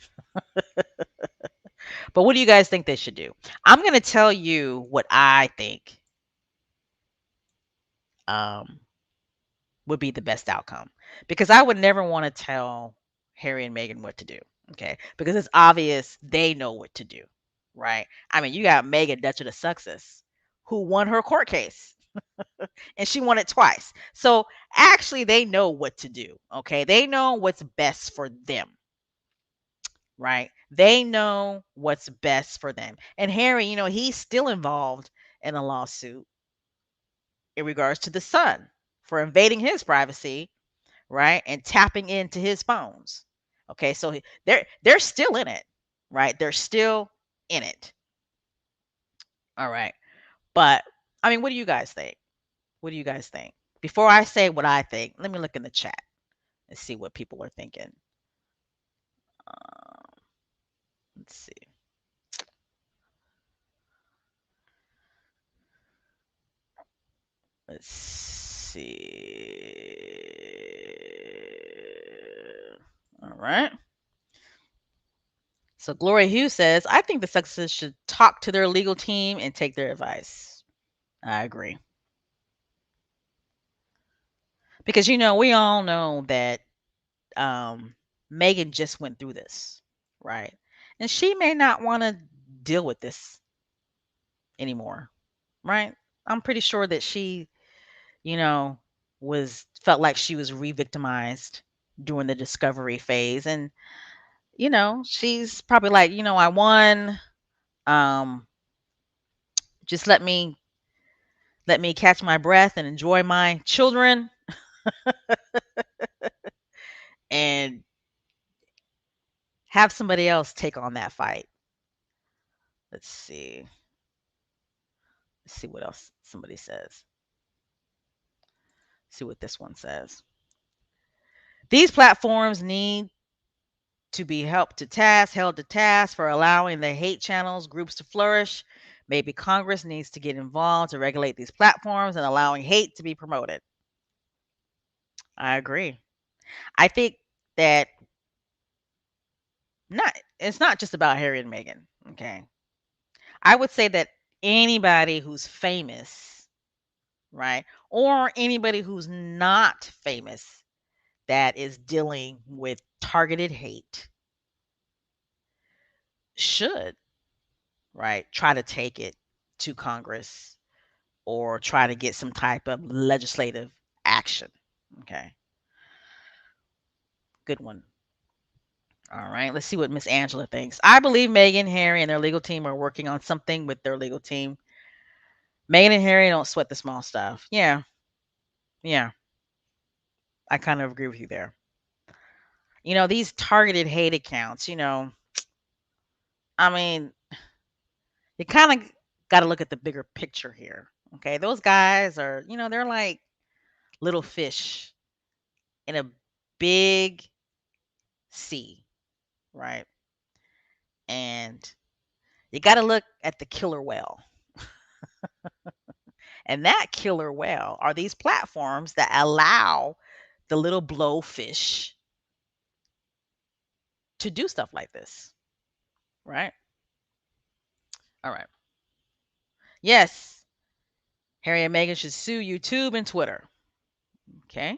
But what do you guys think they should do? I'm going to tell you what I think um, would be the best outcome because I would never want to tell Harry and Meghan what to do. Okay. Because it's obvious they know what to do. Right. I mean, you got Meghan, Duchess of Sussex, who won her court case and she won it twice. So actually, they know what to do. Okay. They know what's best for them. Right. They know what's best for them. And Harry, he's still involved in a lawsuit in regards to the son for invading his privacy, right? And tapping into his phones. Okay, so they're still in it, right? They're still in it. All right. But I mean, what do you guys think? What do you guys think? Before I say what I think, let me look in the chat and see what people are thinking. Um, let's see. Let's see. right. So Gloria Hughes says, I think the successors should talk to their legal team and take their advice. I agree. Because, we all know that Meghan just went through this, right? And she may not want to deal with this anymore, right? I'm pretty sure that she, you know, was felt like she was re-victimized during the discovery phase. And, she's probably like, I won. Um, just let me catch my breath and enjoy my children and have somebody else take on that fight. Let's see. Let's see what else somebody says. See what this one says. These platforms need to be held to task for allowing the hate channels groups to flourish. Maybe Congress needs to get involved to regulate these platforms and allowing hate to be promoted. I agree. I think that not it's not just about Harry and Meghan, okay? I would say that anybody who's famous, right? Or anybody who's not famous that is dealing with targeted hate should, right, try to take it to Congress or try to get some type of legislative action. Okay. Good one. All right. Let's see what Miss Angela thinks. I believe Meghan, Harry, and their legal team are working on something with their legal team. Meghan and Harry don't sweat the small stuff. Yeah. Yeah. I kind of agree with you there. These targeted hate accounts, I mean, you kind of got to look at the bigger picture here. Okay. Those guys are, they're like little fish in a big sea, right? And you got to look at the killer whale. And that killer whale are these platforms that allow the little blowfish to do stuff like this, right? All right. Yes, Harry and Meghan should sue YouTube and Twitter. Okay.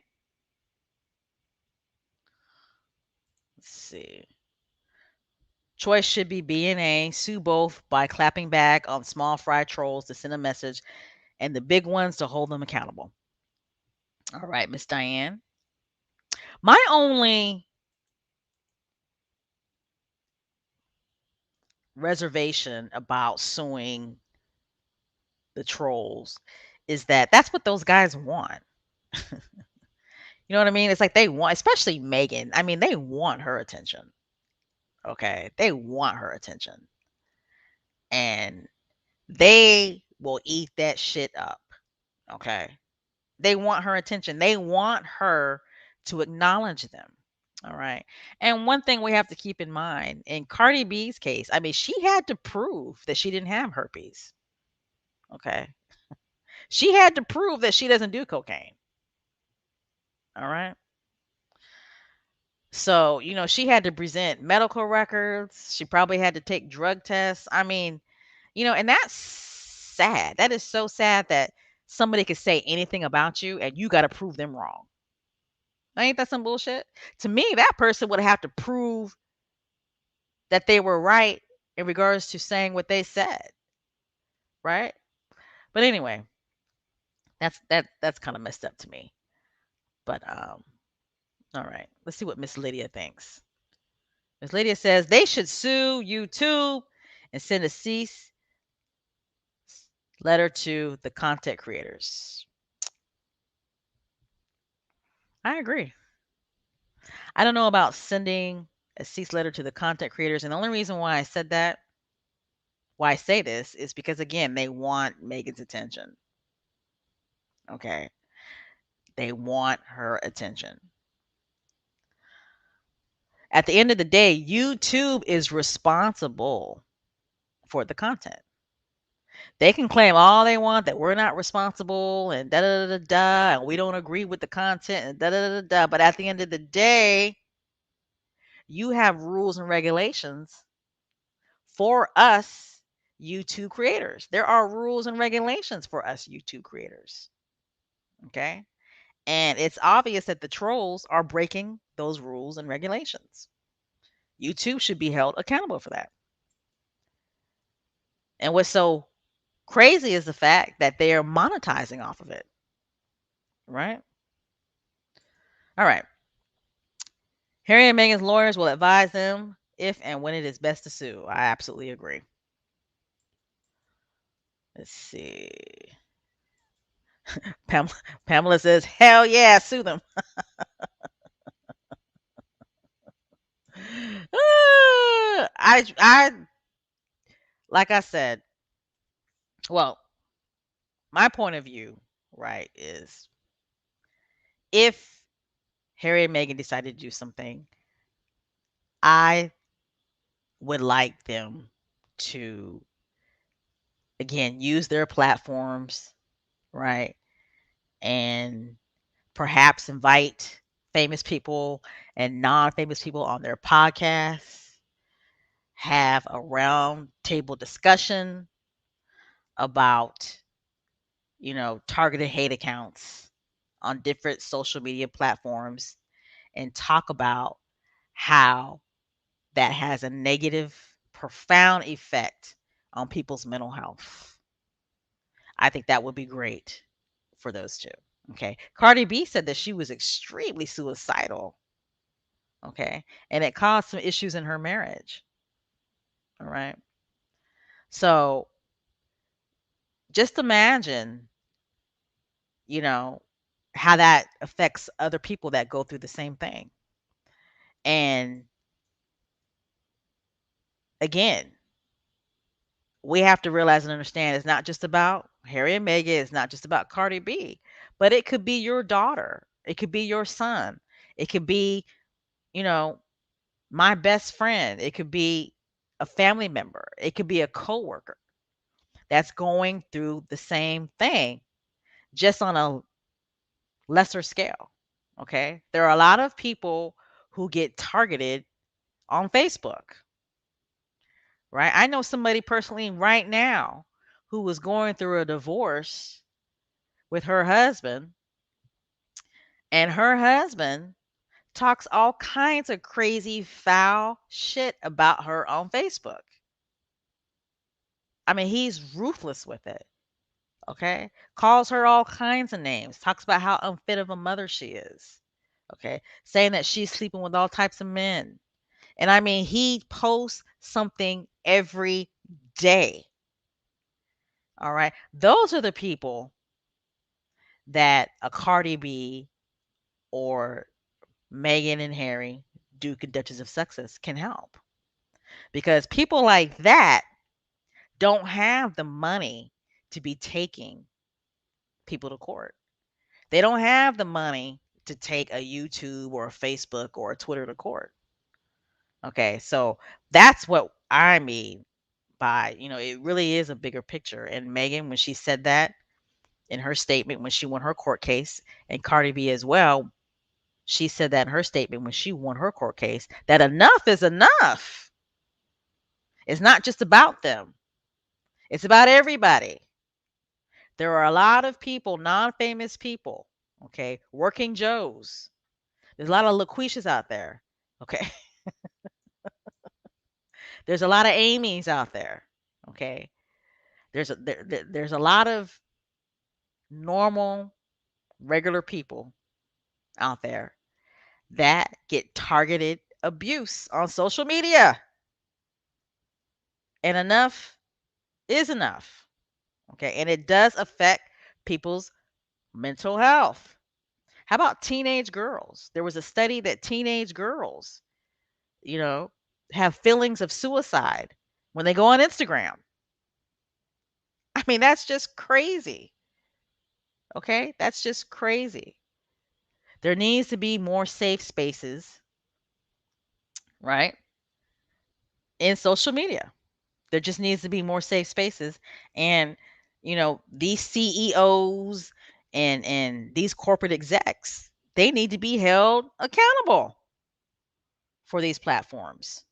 Let's see. Choice should be B&A. Sue both by clapping back on small fry trolls to send a message and the big ones to hold them accountable. All right, Miss Diane. My only reservation about suing the trolls is that that's what those guys want. You know what I mean? It's like they want, especially Megan. I mean, they want her attention. Okay. They want her attention. And they will eat that shit up. Okay. They want her attention. They want her to acknowledge them. All right. And one thing we have to keep in mind in Cardi B's case, I mean, she had to prove that she didn't have herpes. Okay. She had to prove that she doesn't do cocaine. All right. So, she had to present medical records. She probably had to take drug tests. I mean, and that's sad. That is so sad that somebody could say anything about you and you got to prove them wrong. Ain't that some bullshit? To me, that person would have to prove that they were right in regards to saying what they said, right? But anyway, that's kind of messed up to me. But all right. Let's see what Miss Lydia thinks. Miss Lydia says they should sue YouTube and send a cease letter to the content creators. I agree. I don't know about sending a cease letter to the content creators. And the only reason why I say this is because, again, they want Megan's attention. Okay. They want her attention. At the end of the day, YouTube is responsible for the content. They can claim all they want that we're not responsible and da da da da da, and we don't agree with the content and da da da da. But at the end of the day, you have rules and regulations for us YouTube creators. There are rules and regulations for us YouTube creators. Okay. And it's obvious that the trolls are breaking those rules and regulations. YouTube should be held accountable for that. And what's so crazy is the fact that they are monetizing off of it. Right. All right. Harry and Meghan's lawyers will advise them if and when it is best to sue. I absolutely agree. Let's see. Pamela, Pamela says, "Hell yeah, sue them." I like I said. Well, my point of view, right, is if Harry and Meghan decided to do something, I would like them to again use their platforms, right, and perhaps invite famous people and non-famous people on their podcasts, have a round table discussion about, targeted hate accounts on different social media platforms and talk about how that has a negative, profound effect on people's mental health. I think that would be great for those two. Okay. Cardi B said that she was extremely suicidal. Okay. And it caused some issues in her marriage. All right. So just imagine, you know, how that affects other people that go through the same thing. And again, we have to realize and understand it's not just about Harry and Meghan, it's not just about Cardi B, but it could be your daughter, it could be your son, it could be, you know, my best friend, it could be a family member, it could be a coworker that's going through the same thing, just on a lesser scale. Okay. There are a lot of people who get targeted on Facebook, right? I know somebody personally right now who was going through a divorce with her husband, and her husband talks all kinds of crazy, foul shit about her on Facebook. I mean, he's ruthless with it. Okay. Calls her all kinds of names, talks about how unfit of a mother she is. Okay. Saying that she's sleeping with all types of men. And I mean, he posts something every day. All right. Those are the people that a Cardi B or Meghan and Harry, Duke and Duchess of Sussex, can help. Because people like that don't have the money to be taking people to court. They don't have the money to take a YouTube or a Facebook or a Twitter to court. Okay, so that's what I mean by, it really is a bigger picture. And Megan, when she said that in her statement when she won her court case, and Cardi B as well, she said that in her statement when she won her court case, that enough is enough. It's not just about them, it's about everybody. There are a lot of people, non famous people, okay, working Joes. There's a lot of LaQuishas out there, okay? There's a lot of Amy's out there, okay? There's a lot of normal, regular people out there that get targeted abuse on social media. And enough is enough. Okay. And it does affect people's mental health. How about teenage girls? There was a study that teenage girls, you know, have feelings of suicide when they go on Instagram. I mean, that's just crazy. Okay. That's just crazy. There needs to be more safe spaces, right? In social media. There just needs to be more safe spaces. And, these CEOs and these corporate execs, they need to be held accountable for these platforms.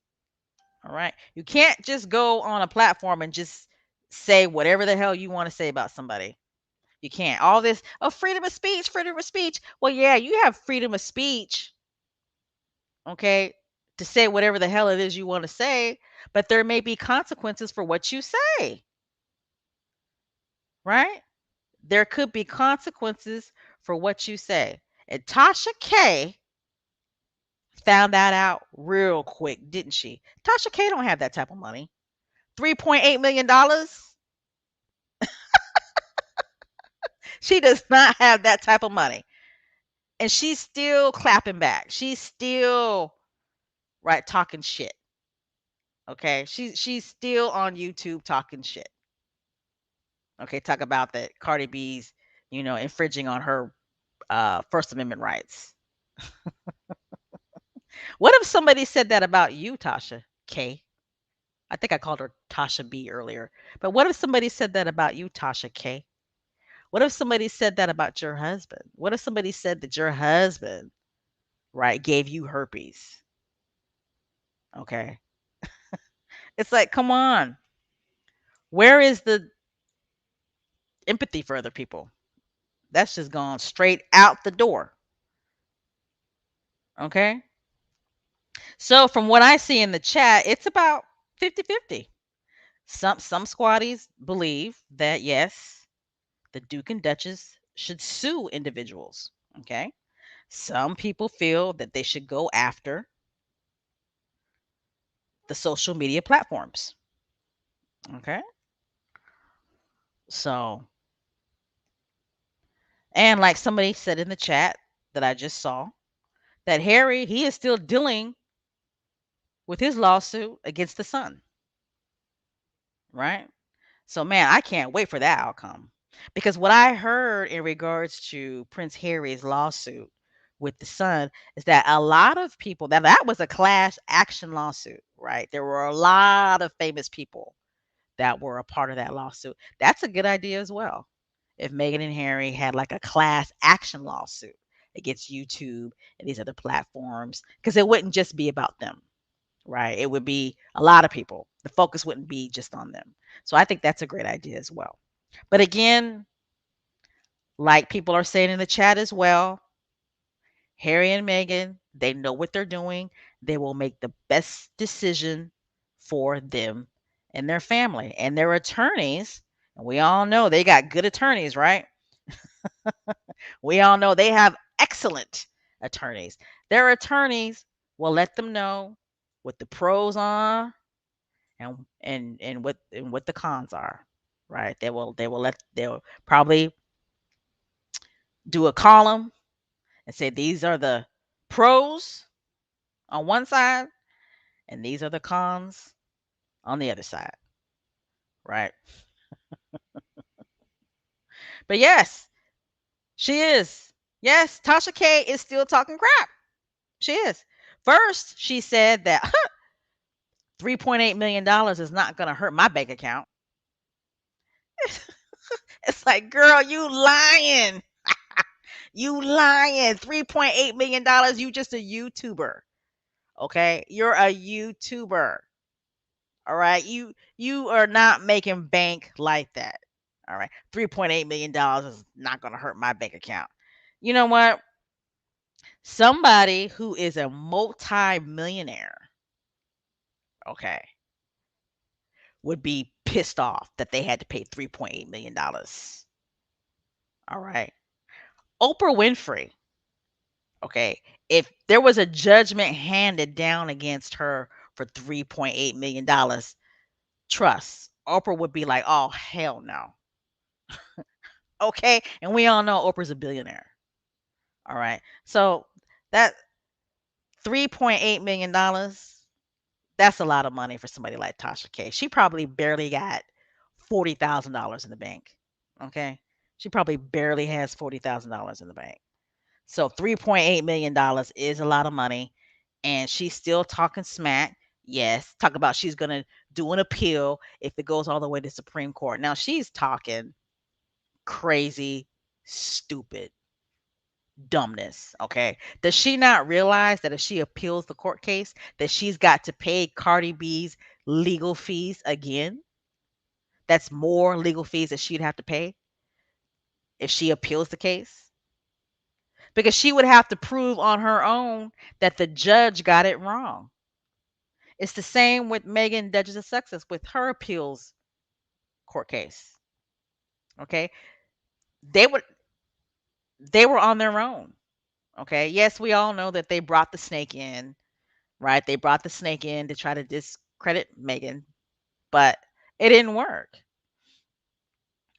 All right. You can't just go on a platform and just say whatever the hell you want to say about somebody. You can't. All this, oh, freedom of speech, freedom of speech. Well, yeah, you have freedom of speech, okay, to say whatever the hell it is you want to say, but there may be consequences for what you say, right? There could be consequences for what you say. And Tasha K found that out real quick, didn't she? Tasha K don't have that type of money. $3.8 million. She does not have that type of money. And she's still clapping back. She's still right talking shit. Okay. She's still on YouTube talking shit. Okay, talk about that Cardi B's, infringing on her First Amendment rights. What if somebody said that about you, Tasha K? I think I called her Tasha B earlier. But what if somebody said that about you, Tasha K? What if somebody said that about your husband? What if somebody said that your husband, right, gave you herpes? Okay. It's like, come on. Where is the empathy for other people? That's just gone straight out the door. Okay. So from what I see in the chat, it's about 50-50. Some squatties believe that yes, the Duke and Duchess should sue individuals. Okay. Some people feel that they should go after the social media platforms. Okay. So, and like somebody said in the chat that I just saw, that Harry, he is still dealing with his lawsuit against the Sun, right? So, man, I can't wait for that outcome. Because what I heard in regards to Prince Harry's lawsuit with the Sun is that a lot of people, that was a class action lawsuit, right? There were a lot of famous people that were a part of that lawsuit. That's a good idea as well. If Meghan and Harry had like a class action lawsuit against YouTube and these other platforms, because it wouldn't just be about them, right? It would be a lot of people. The focus wouldn't be just on them. So I think that's a great idea as well. But again, like people are saying in the chat as well, Harry and Meghan, they know what they're doing. They will make the best decision for them and their family and their attorneys. And we all know they got good attorneys, right? We all know they have excellent attorneys. Their attorneys will let them know what the pros are and what the cons are, right? They'll probably do a column and say these are the pros on one side and these are the cons on the other side, right? But yes, she is. Yes, Tasha K is still talking crap. She is. First, she said that $3.8 million is not going to hurt my bank account. It's like, girl, you lying. You lying. $3.8 million. You just a YouTuber. Okay? You're a YouTuber. All right? You are not making bank like that. All right? $3.8 million is not going to hurt my bank account. You know what? Somebody who is a multi-millionaire, okay, would be pissed off that they had to pay $3.8 million. All right? Oprah Winfrey, okay, if there was a judgment handed down against her for $3.8 million, trust, Oprah would be like, "Oh, hell no." Okay? And we all know Oprah's a billionaire. All right? So that $3.8 million, that's a lot of money for somebody like Tasha K. She probably barely got $40,000 in the bank. Okay? She probably barely has $40,000 in the bank. So $3.8 million is a lot of money. And she's still talking smack. Yes, talk about she's gonna do an appeal if it goes all the way to Supreme Court. Now she's talking crazy, stupid. dumbness, okay? Does she not realize that if she appeals the court case, that she's got to pay Cardi B's legal fees again? That's more legal fees that she'd have to pay if she appeals the case. Because she would have to prove on her own that the judge got it wrong. It's the same with Megan Duchess of Sussex with her appeals court case. Okay? They would they were on their own. Okay? Yes, we all know that they brought the snake in, right? They brought the snake in to try to discredit Megan, but it didn't work.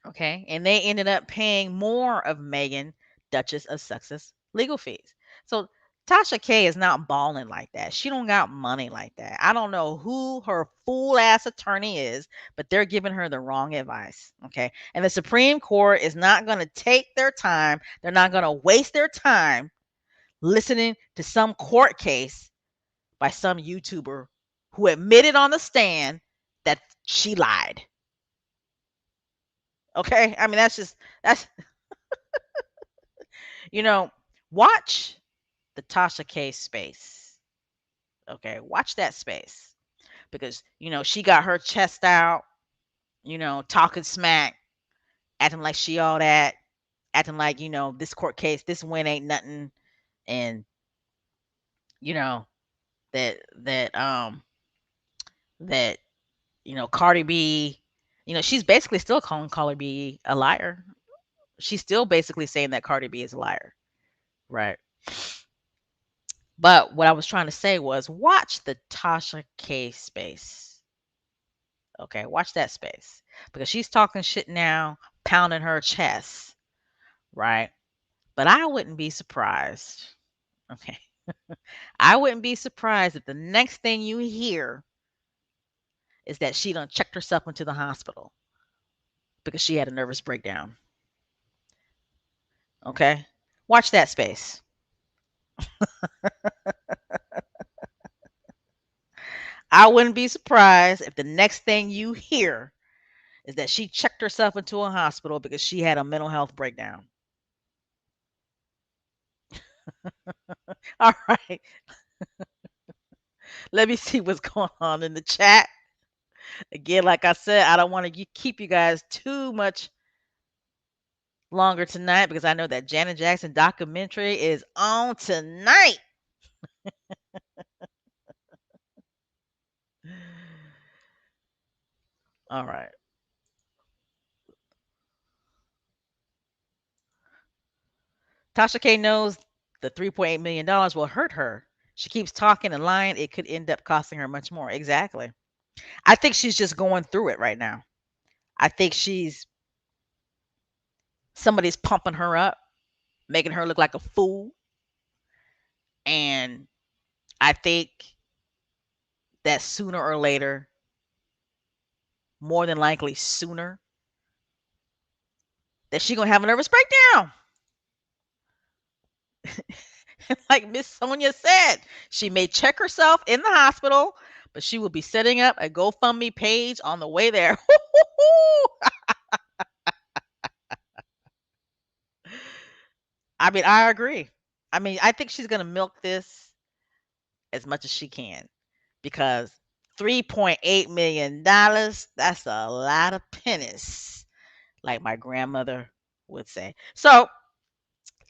Okay. And they ended up paying more of Megan, Duchess of Sussex's legal fees. So Tasha K is not balling like that. She don't got money like that. I don't know who her fool ass attorney is, but they're giving her the wrong advice. Okay. And the Supreme Court is not going to take their time. They're not going to waste their time listening to some court case by some YouTuber who admitted on the stand that she lied. Okay? I mean, that's you know, watch the Tasha K space. Okay? Watch that space because she got her chest out, talking smack, acting like she all that, acting like, this court case, this win ain't nothing and you know that Cardi B, she's basically still calling Cardi B a liar. She's still basically saying that Cardi B is a liar, right? But what I was trying to say was watch the Tasha K space. Okay, watch that space because she's talking shit now, pounding her chest, right? But I wouldn't be surprised. Okay, I wouldn't be surprised if the next thing you hear is that she done checked herself into the hospital because she had a nervous breakdown. Okay, watch that space. I wouldn't be surprised if the next thing you hear is that she checked herself into a hospital because she had a mental health breakdown. All right. Let me see what's going on in the chat. Again, like I said, I don't want to keep you guys too much longer tonight because I know that Janet Jackson documentary is on tonight. All right. Tasha K knows the $3.8 million will hurt her. She keeps talking and lying. It could end up costing her much more. Exactly. I think she's just going through it right now. I think somebody's pumping her up, making her look like a fool. And I think that sooner or later, more than likely sooner, that she gonna have a nervous breakdown. Like Miss Sonia said, she may check herself in the hospital, but she will be setting up a GoFundMe page on the way there. I mean, I agree. I mean, I think she's gonna milk this as much as she can because $3.8 million, that's a lot of pennies, like my grandmother would say. So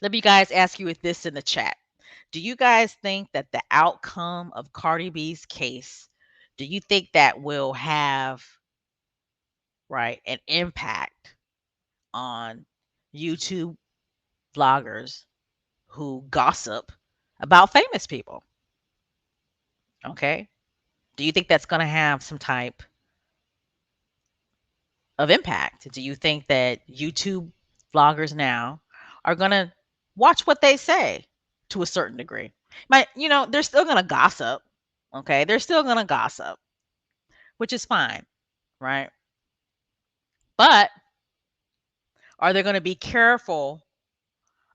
let me guys ask you with this in the chat. Do you guys think that the outcome of Cardi B's case, do you think that will have, right, an impact on YouTube vloggers who gossip about famous people? Okay. Do you think that's going to have some type of impact? Do you think that YouTube vloggers now are going to watch what they say to a certain degree? They're still going to gossip. Okay. They're still going to gossip, which is fine. Right. But are they going to be careful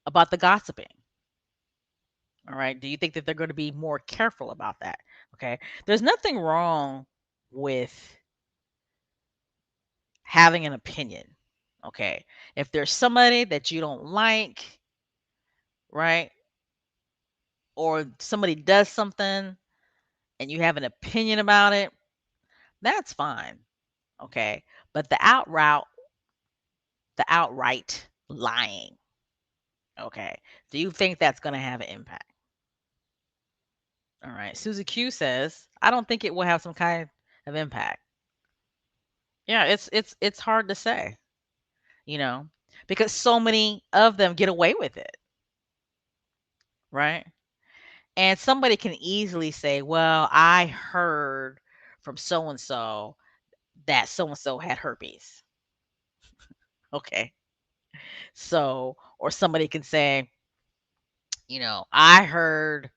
about the gossiping? All right. Do you think that they're going to be more careful about that? Okay. There's nothing wrong with having an opinion. Okay. If there's somebody that you don't like, right? Or somebody does something and you have an opinion about it, that's fine. Okay. But the outright lying, okay. Do you think that's going to have an impact? All right. Susie Q says, I don't think it will have some kind of impact. Yeah, it's hard to say, you know, because so many of them get away with it, right? And somebody can easily say, "Well, I heard from so and so that so and so had herpes." Okay. So, or somebody can say, "I heard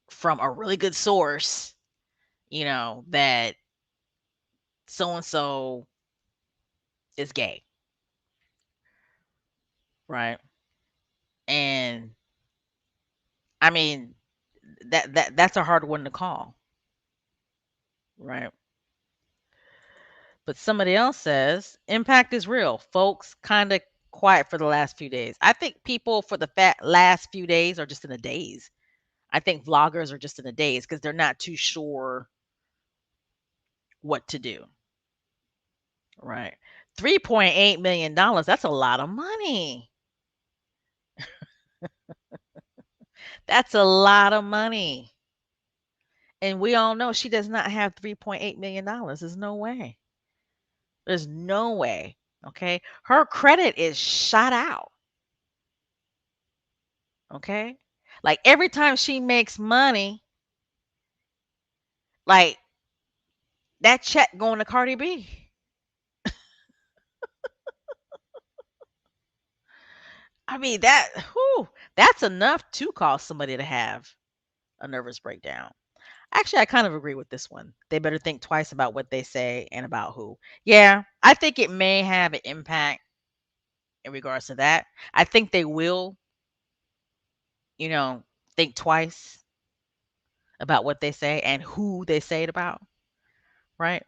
from a really good source, that so and so is gay." Right? And I mean, that's a hard one to call, right? But somebody else says impact is real. Folks kind of quiet for the last few days. I think people for the last few days are just in a daze. I think vloggers are just in a daze because they're not too sure what to do. Right. $3.8 million. That's a lot of money. That's a lot of money. And we all know she does not have $3.8 million. There's no way. There's no way. Okay. Her credit is shot out. Okay. Like every time she makes money, like that check going to Cardi B. I mean, that's enough to cause somebody to have a nervous breakdown. Actually, I kind of agree with this one. They better think twice about what they say and about who. Yeah, I think it may have an impact in regards to that. I think they will, you know, think twice about what they say and who they say it about, right?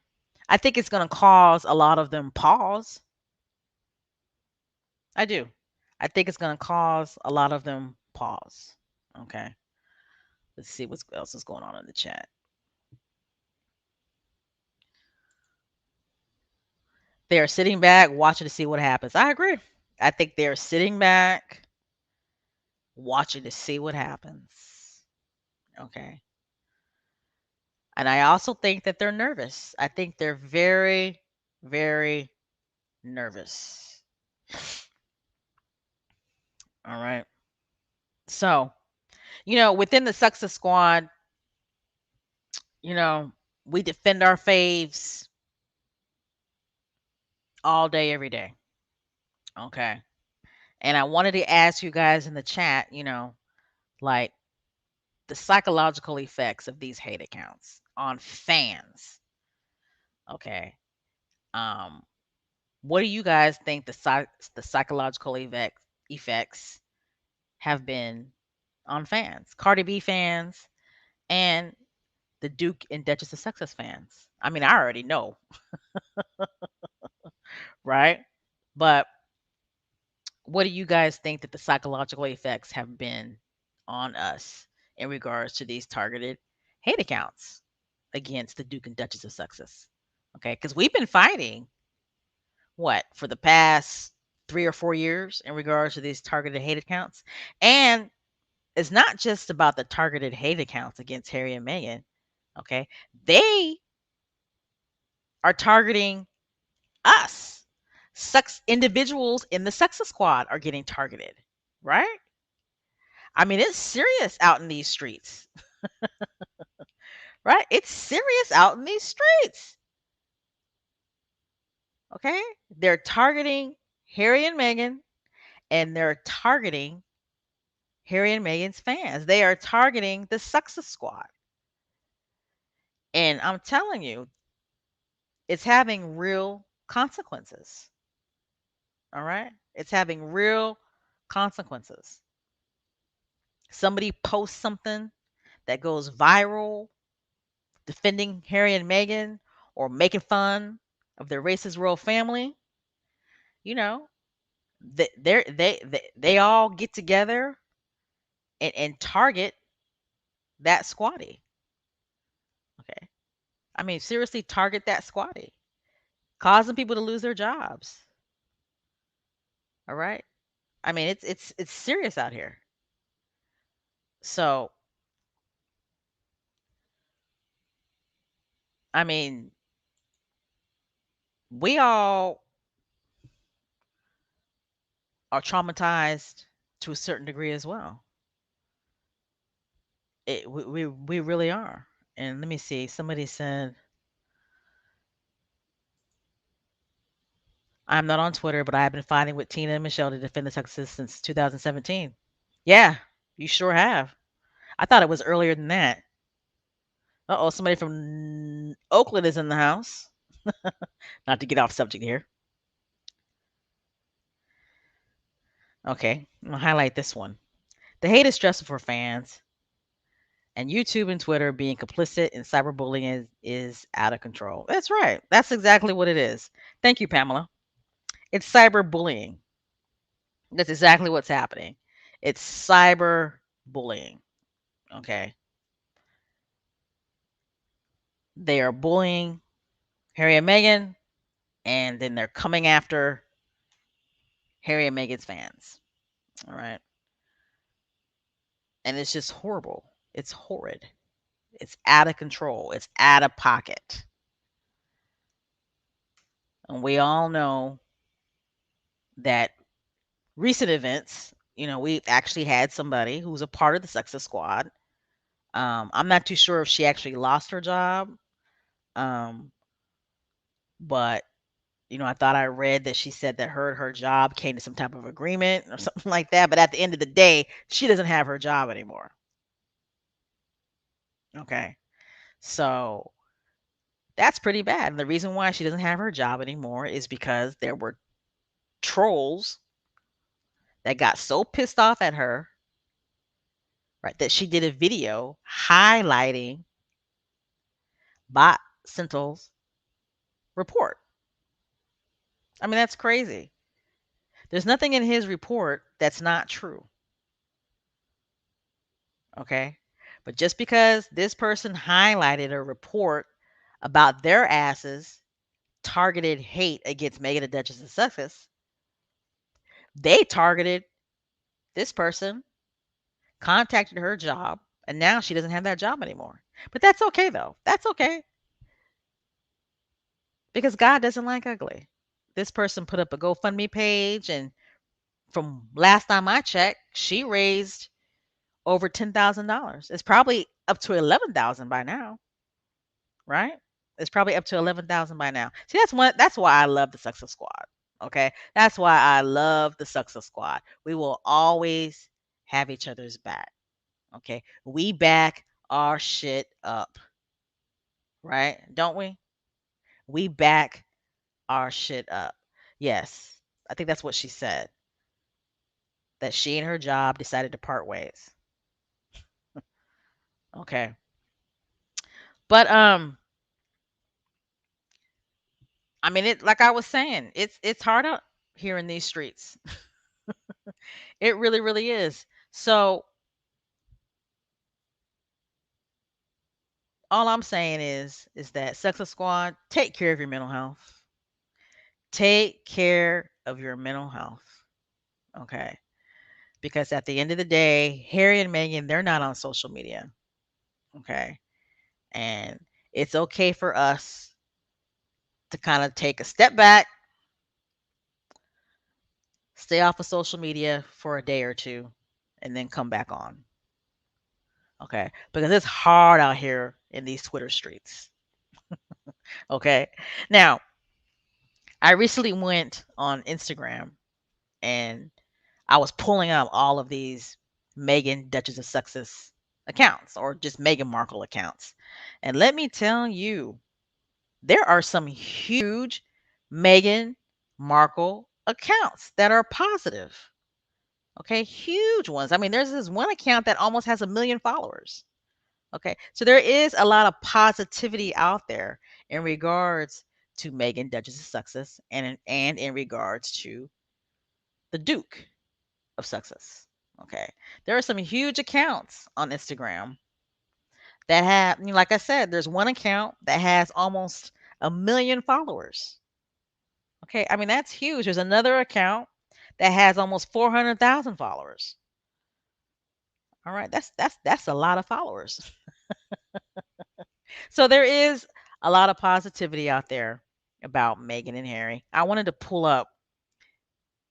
I think it's going to cause a lot of them pause. I do. I think it's going to cause a lot of them pause. Okay. Let's see what else is going on in the chat. They are sitting back, watching to see what happens. I agree. I think they're sitting back, watching to see what happens. Okay. And I also think that they're nervous. I think they're very, very nervous. All right. So, within the Success Squad, you know, we defend our faves all day, every day. Okay. And I wanted to ask you guys in the chat, like the psychological effects of these hate accounts on fans. Okay. Um, what do you guys think the psychological effects have been on fans, Cardi B fans, and the Duke and Duchess of Success fans? I mean, I already know, right? But what do you guys think that the psychological effects have been on us in regards to these targeted hate accounts against the Duke and Duchess of Success? Okay, because we've been fighting what for the past 3 or 4 years in regards to these targeted hate accounts, and it's not just about the targeted hate accounts against Harry and Meghan. Okay, they are targeting us. Sex individuals in the Success Squad are getting targeted, right? I mean, it's serious out in these streets, right? It's serious out in these streets. Okay. They're targeting Harry and Meghan, and they're targeting Harry and Meghan's fans. They are targeting the Success Squad. And I'm telling you, it's having real consequences. All right. It's having real consequences. Somebody posts something that goes viral defending Harry and Meghan or making fun of their racist royal family, you know, they all get together and target that squatty. Okay. I mean, seriously, target that squatty, causing people to lose their jobs. All right. I mean, it's serious out here. So, I mean, we all are traumatized to a certain degree as well. We really are. And let me see. Somebody said, I'm not on Twitter, but I've been fighting with Tina and Michelle to defend the Texas since 2017. Yeah, you sure have. I thought it was earlier than that. Uh-oh, somebody from Oakland is in the house. Not to get off subject here. Okay, I'm gonna highlight this one. The hate is stressful for fans, and YouTube and Twitter being complicit in cyberbullying is out of control. That's right. That's exactly what it is. Thank you, Pamela. It's cyberbullying. That's exactly what's happening. It's cyberbullying. Okay. They are bullying Harry and Meghan, and then they're coming after Harry and Meghan's fans. All right. And it's just horrible. It's horrid. It's out of control. It's out of pocket. And we all know that recent events, we actually had somebody who's a part of the Success Squad. I'm not too sure if she actually lost her job, um, but I thought I read that she said that her job came to some type of agreement or something like that. But at the end of the day, she doesn't have her job anymore. Okay, so that's pretty bad. And the reason why she doesn't have her job anymore is because there were trolls that got so pissed off at her, right, that she did a video highlighting Bot Central's report. I mean, that's crazy. There's nothing in his report that's not true. Okay. But just because this person highlighted a report about their asses targeted hate against Meghan the Duchess of Sussex, they targeted this person, contacted her job, and now she doesn't have that job anymore. But that's okay, though. That's okay because God doesn't like ugly. This person put up a GoFundMe page, and from last time I checked, she raised over $10,000. It's probably up to 11,000 by now, right? It's probably up to 11,000 by now. See, that's why I love the Success Squad. Okay? That's why I love the Success Squad. We will always have each other's back. Okay? We back our shit up, right? Don't we? We back our shit up. Yes. I think that's what she said. That she and her job decided to part ways. Okay. But I mean, it like I was saying, it's hard out here in these streets. It really, really is. So all I'm saying is that Success Squad, take care of your mental health. Take care of your mental health. Okay. Because at the end of the day, Harry and Meghan, they're not on social media. Okay. And it's okay for us to kind of take a step back, stay off of social media for a day or two, and then come back on. Okay. Because it's hard out here in these Twitter streets. Okay. Now, I recently went on Instagram and I was pulling up all of these Meghan Duchess of Success accounts or just Meghan Markle accounts. And let me tell you, there are some huge Meghan Markle accounts that are positive. Okay, huge ones. I mean, there's this one account that almost has 1 million followers. Okay, so there is a lot of positivity out there in regards to Meghan Duchess of Success and in regards to the Duke of Success. Okay. There are some huge accounts on Instagram that have, like I said, there's one account that has almost 1 million followers. Okay. I mean, that's huge. There's another account that has almost 400,000 followers. All right. That's a lot of followers. So there is a lot of positivity out there about Meghan and Harry. I wanted to pull up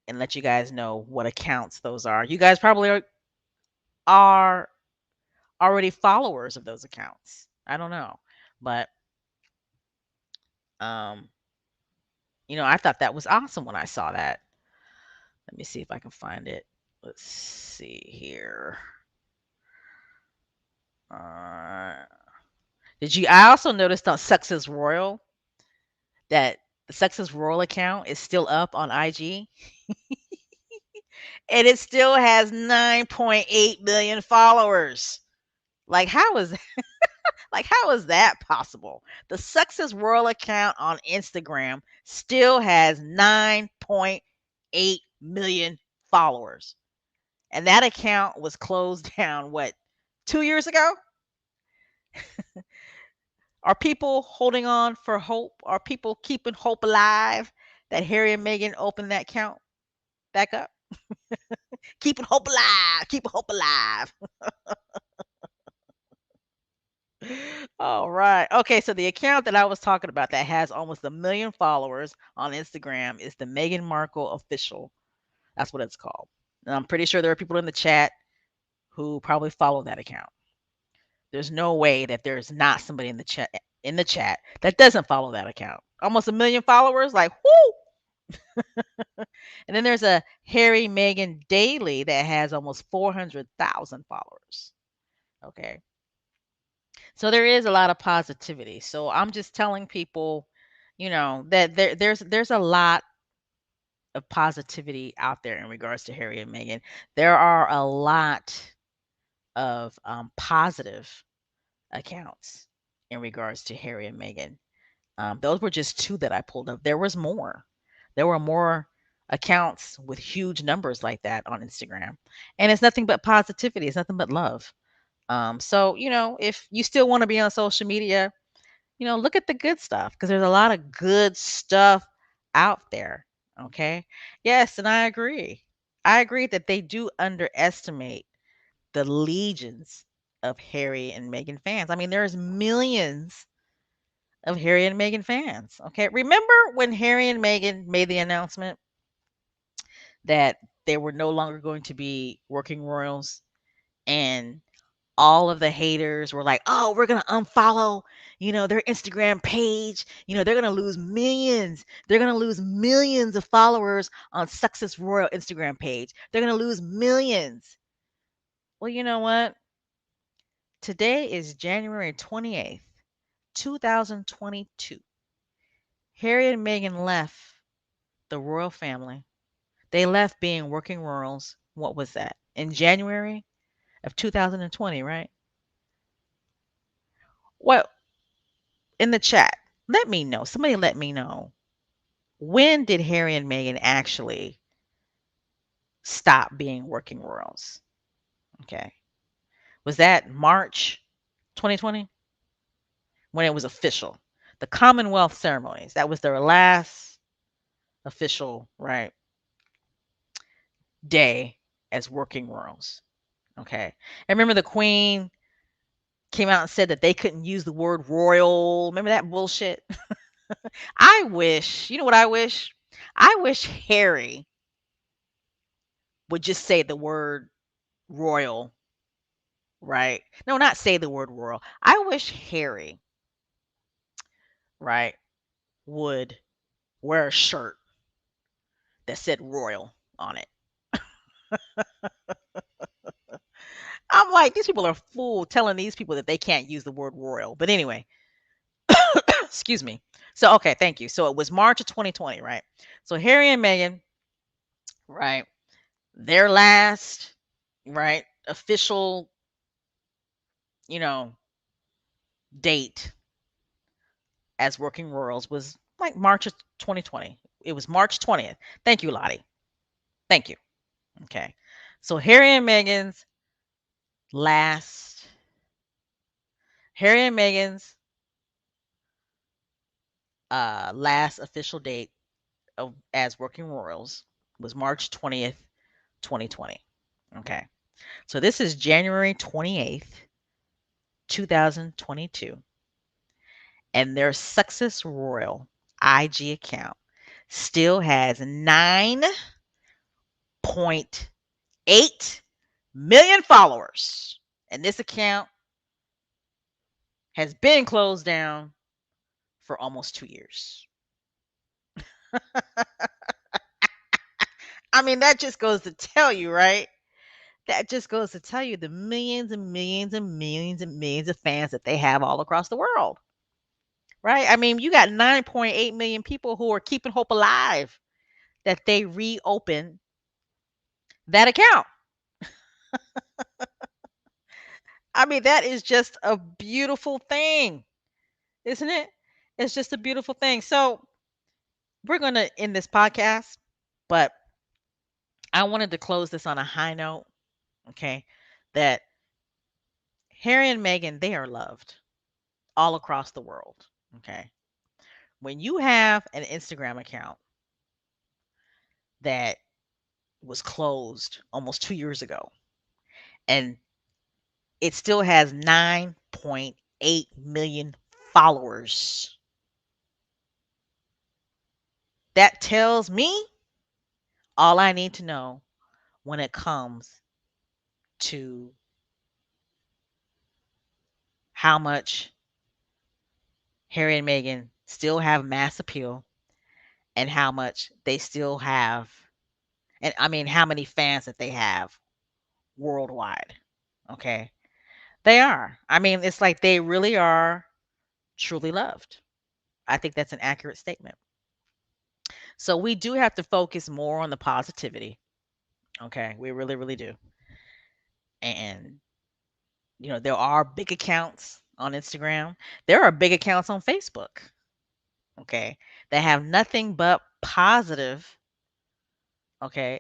and let you guys know what accounts those are. You guys probably are already followers of those accounts. I don't know. But um, I thought that was awesome when I saw that. Let me see if I can find it. Let's see here. Uh, I also noticed on Success Royal that the Success Royal account is still up on IG and it still has 9.8 million followers. Like how is that possible? The Success Royal account on Instagram still has 9.8 million followers. And that account was closed down what, 2 years ago? Are people holding on for hope? Are people keeping hope alive that Harry and Meghan opened that account back up? Keeping hope alive. Keeping hope alive. All right. Okay, so the account that I was talking about that has almost 1 million followers on Instagram is the Meghan Markle official. That's what it's called. And I'm pretty sure there are people in the chat who probably follow that account. There's no way that there's not somebody in the chat that doesn't follow that account. Almost 1 million followers, like whoo! And then there's a Harry Meghan Daily that has almost 400,000 followers. Okay. So there is a lot of positivity. So I'm just telling people, that there's a lot of positivity out there in regards to Harry and Meghan. There are a lot of positive accounts in regards to Harry and Meghan. Those were just two that I pulled up. There was more. There were more accounts with huge numbers like that on Instagram, and it's nothing but positivity. It's nothing but love. So if you still want to be on social media, look at the good stuff because there's a lot of good stuff out there. Okay. Yes, and I agree. I agree that they do underestimate the legions of Harry and Meghan fans. I mean, there's millions of Harry and Meghan fans. Okay. Remember when Harry and Meghan made the announcement that they were no longer going to be working royals and all of the haters were like, "Oh, we're going to unfollow, their Instagram page. They're going to lose millions. They're going to lose millions of followers on Success Royal Instagram page. They're going to lose millions." Well, you know what? Today is January 28th, 2022. Harry and Meghan left the royal family. They left being working royals. What was that? In January of 2020, right? Well, in the chat, let me know. Somebody let me know. When did Harry and Meghan actually stop being working royals? Okay. Was that March 2020 when it was official? The Commonwealth ceremonies. That was their last official, right, day as working royals. Okay. And remember the Queen came out and said that they couldn't use the word royal. Remember that bullshit? I wish, you know what I wish? I wish Harry would just say the word royal, right? No, not say the word royal. I wish Harry, right, would wear a shirt that said royal on it. I'm like, these people are fool telling these people that they can't use the word royal. But anyway, excuse me. So, okay, thank you. So it was March of 2020, right? So Harry and Meghan, right, their last, right, official, you know, date as working royals was like March of 2020. It was March 20th. Thank you, Lottie. Thank you. Okay. So last Harry and Meghan's last official date as working royals was March 20th, 2020. Okay. So this is January 28th, 2022, and their Success Royal IG account still has 9.8 million followers. And this account has been closed down for almost 2 years. I mean, that just goes to tell you, right? That just goes to tell you the millions and millions and millions and millions of fans that they have all across the world, right? I mean, you got 9.8 million people who are keeping hope alive that they reopen that account. I mean, that is just a beautiful thing, isn't it? It's just a beautiful thing. So, we're going to end this podcast, but I wanted to close this on a high note, okay? That Harry and Meghan, they are loved all across the world, okay? When you have an Instagram account that was closed almost 2 years ago and it still has 9.8 million followers, that tells me all I need to know when it comes to how much Harry and Meghan still have mass appeal and how much they still have, and I mean, how many fans that they have worldwide. Okay. They are. I mean, it's like they really are truly loved. I think that's an accurate statement. So we do have to focus more on the positivity. Okay. We really, really do. And, there are big accounts on Instagram, there are big accounts on Facebook. Okay. That have nothing but positive, okay,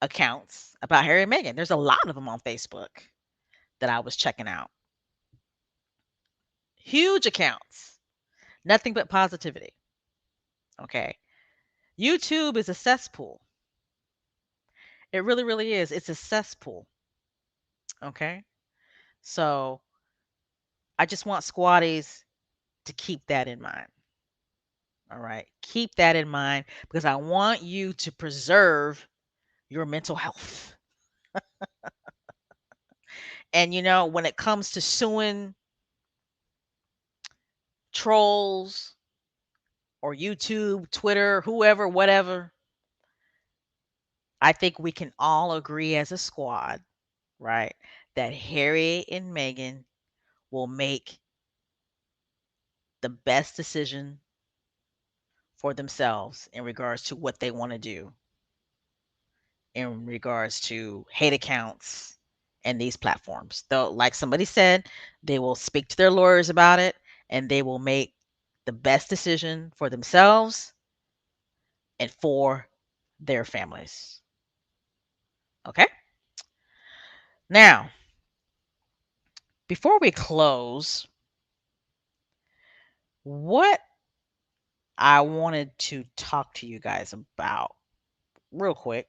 accounts about Harry and Meghan. There's a lot of them on Facebook that I was checking out. Huge accounts, nothing but positivity. Okay. YouTube is a cesspool. It really, really is. It's a cesspool. Okay. So I just want squatties to keep that in mind. All right. Keep that in mind because I want you to preserve your mental health. And, when it comes to suing trolls or YouTube, Twitter, whoever, whatever, I think we can all agree as a squad, right, that Harry and Meghan will make the best decision for themselves in regards to what they want to do in regards to hate accounts and these platforms. Though, like somebody said, they will speak to their lawyers about it and they will make the best decision for themselves and for their families. Okay? Now, before we close, what I wanted to talk to you guys about real quick,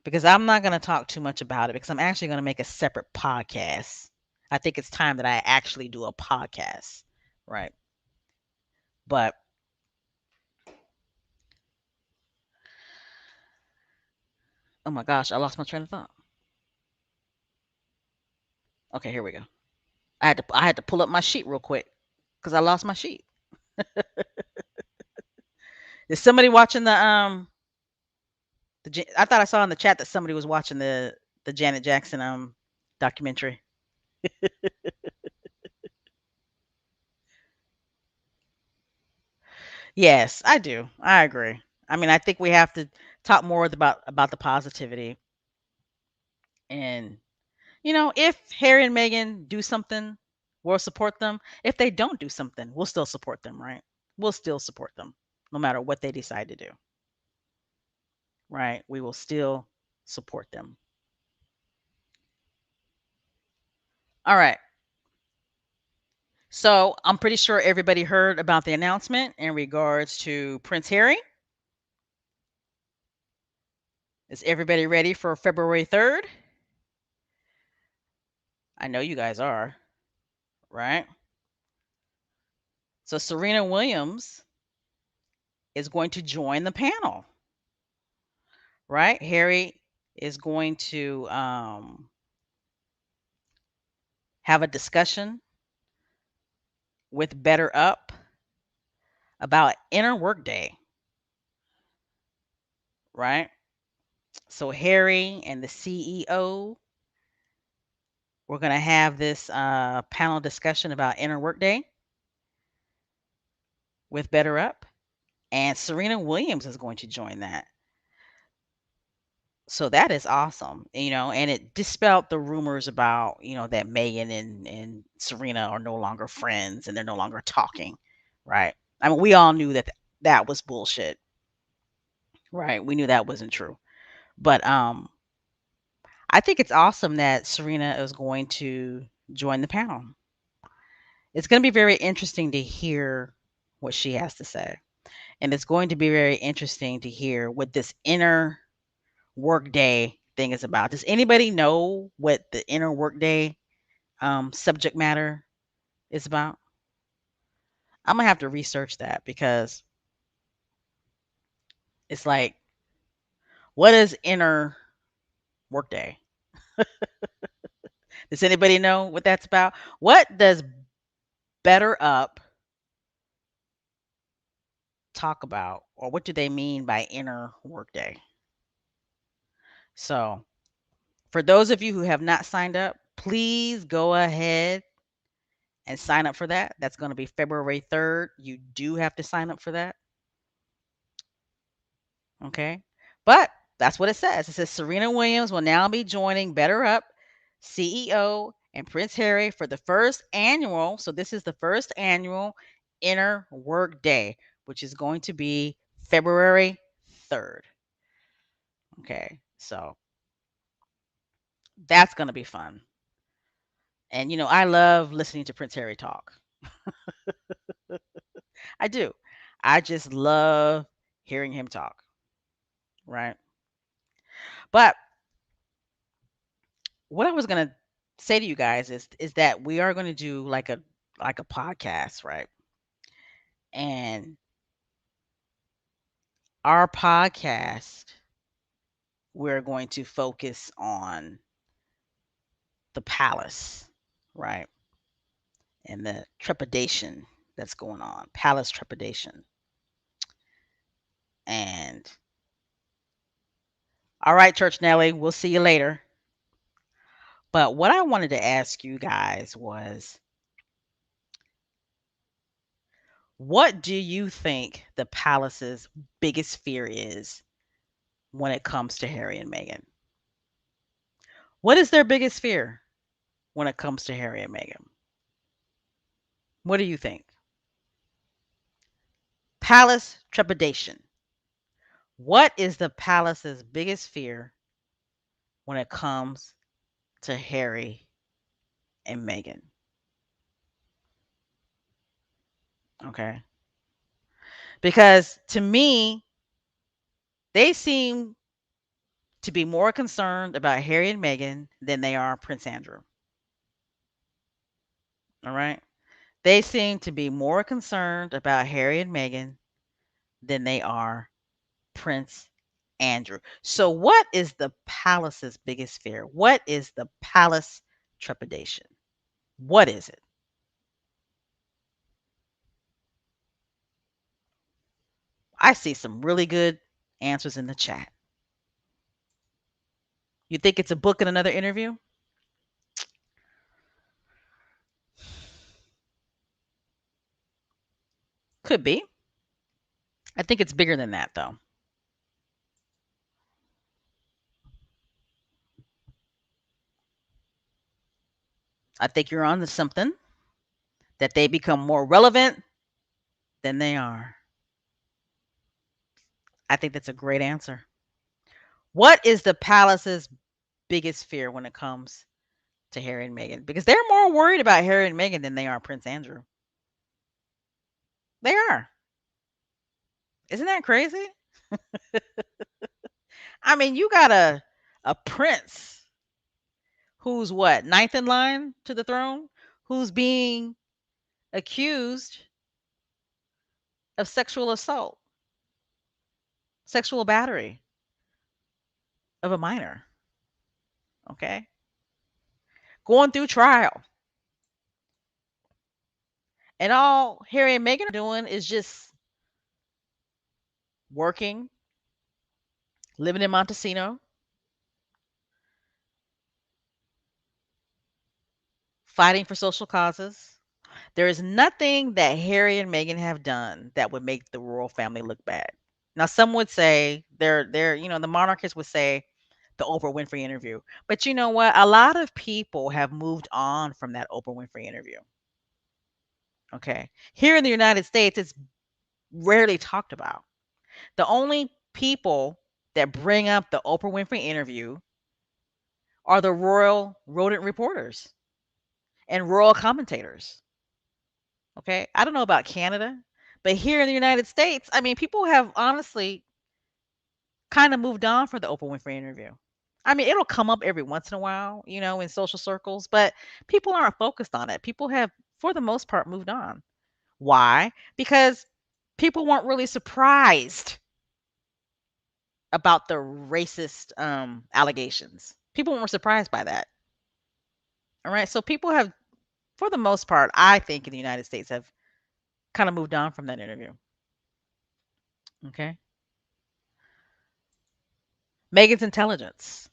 because I'm not going to talk too much about it because I'm actually going to make a separate podcast. I think it's time that I actually do a podcast, right? But oh my gosh, I lost my train of thought. Okay, here we go. I had to pull up my sheet real quick because I lost my sheet. Is somebody watching I thought I saw in the chat that somebody was watching the Janet Jackson documentary. Yes, I do. I agree. I mean, I think we have to talk more about the positivity. And if Harry and Meghan do something, we'll support them. If they don't do something, we'll still support them, right? We'll still support them no matter what they decide to do, right? We will still support them. All right. So I'm pretty sure everybody heard about the announcement in regards to Prince Harry. Is everybody ready for February 3rd? I know you guys are, right? So Serena Williams is going to join the panel, right? Harry is going to have a discussion with Better Up about inner workday, right? So Harry and the CEO, we're going to have this panel discussion about inner workday with Better Up, and Serena Williams is going to join that. So that is awesome, and it dispelled the rumors about, that Megan and Serena are no longer friends and they're no longer talking, right? I mean, we all knew that that was bullshit, right? We knew that wasn't true. But I think it's awesome that Serena is going to join the panel. It's going to be very interesting to hear what she has to say. And it's going to be very interesting to hear what this inner workday thing is about. Does anybody know what the inner workday subject matter is about? I'm gonna have to research that because it's like, what is inner workday? Does anybody know what that's about? What does Better Up talk about, or what do they mean by inner workday? So, for those of you who have not signed up, please go ahead and sign up for that. That's going to be February 3rd. You do have to sign up for that. Okay. But that's what it says. It says Serena Williams will now be joining Better Up CEO and Prince Harry for the first annual. So, this is the first annual Inner Work Day, which is going to be February 3rd. Okay. So, that's going to be fun. And, I love listening to Prince Harry talk. I do. I just love hearing him talk, right? But what I was gonna say to you guys is that we are gonna do like a podcast, right? And our podcast, we're going to focus on the palace, right? And the trepidation that's going on, palace trepidation. And all right, Church Nelly, we'll see you later. But what I wanted to ask you guys was, what do you think the palace's biggest fear is when it comes to Harry and Meghan? What is their biggest fear when it comes to Harry and Meghan? What do you think? Palace trepidation. What is the palace's biggest fear when it comes to Harry and Meghan? Okay. Because to me, they seem to be more concerned about Harry and Meghan than they are Prince Andrew. All right. They seem to be more concerned about Harry and Meghan than they are Prince Andrew. So, what is the palace's biggest fear? What is the palace trepidation? What is it? I see some really good answers in the chat. You think it's a book and another interview? Could be. I think it's bigger than that, though. I think you're on to something, that they become more relevant than they are. I think that's a great answer. What is the palace's biggest fear when it comes to Harry and Meghan because they're more worried about Harry and Meghan than they are Prince Andrew. They are. Isn't that crazy? I mean, you got a prince who's what, ninth in line to the throne, who's being accused of sexual assault, sexual battery of a minor. Okay. Going through trial. And all Harry and Meghan are doing is just working, living in Montesino, fighting for social causes. There is nothing that Harry and Meghan have done that would make the royal family look bad. Now, some would say the monarchists would say the Oprah Winfrey interview. But you know what? A lot of people have moved on from that Oprah Winfrey interview. Okay. Here in the United States, it's rarely talked about. The only people that bring up the Oprah Winfrey interview are the royal rodent reporters and royal commentators. Okay. I don't know about Canada, but here in the United States, I mean, people have honestly kind of moved on for the Oprah Winfrey interview. I mean, it'll come up every once in a while, in social circles, but people aren't focused on it. People have, for the most part, moved on. Why? Because people weren't really surprised about the racist allegations. People weren't surprised by that. All right. So people have, for the most part, I think in the United States, have kind of moved on from that interview. Okay. Megan's intelligence.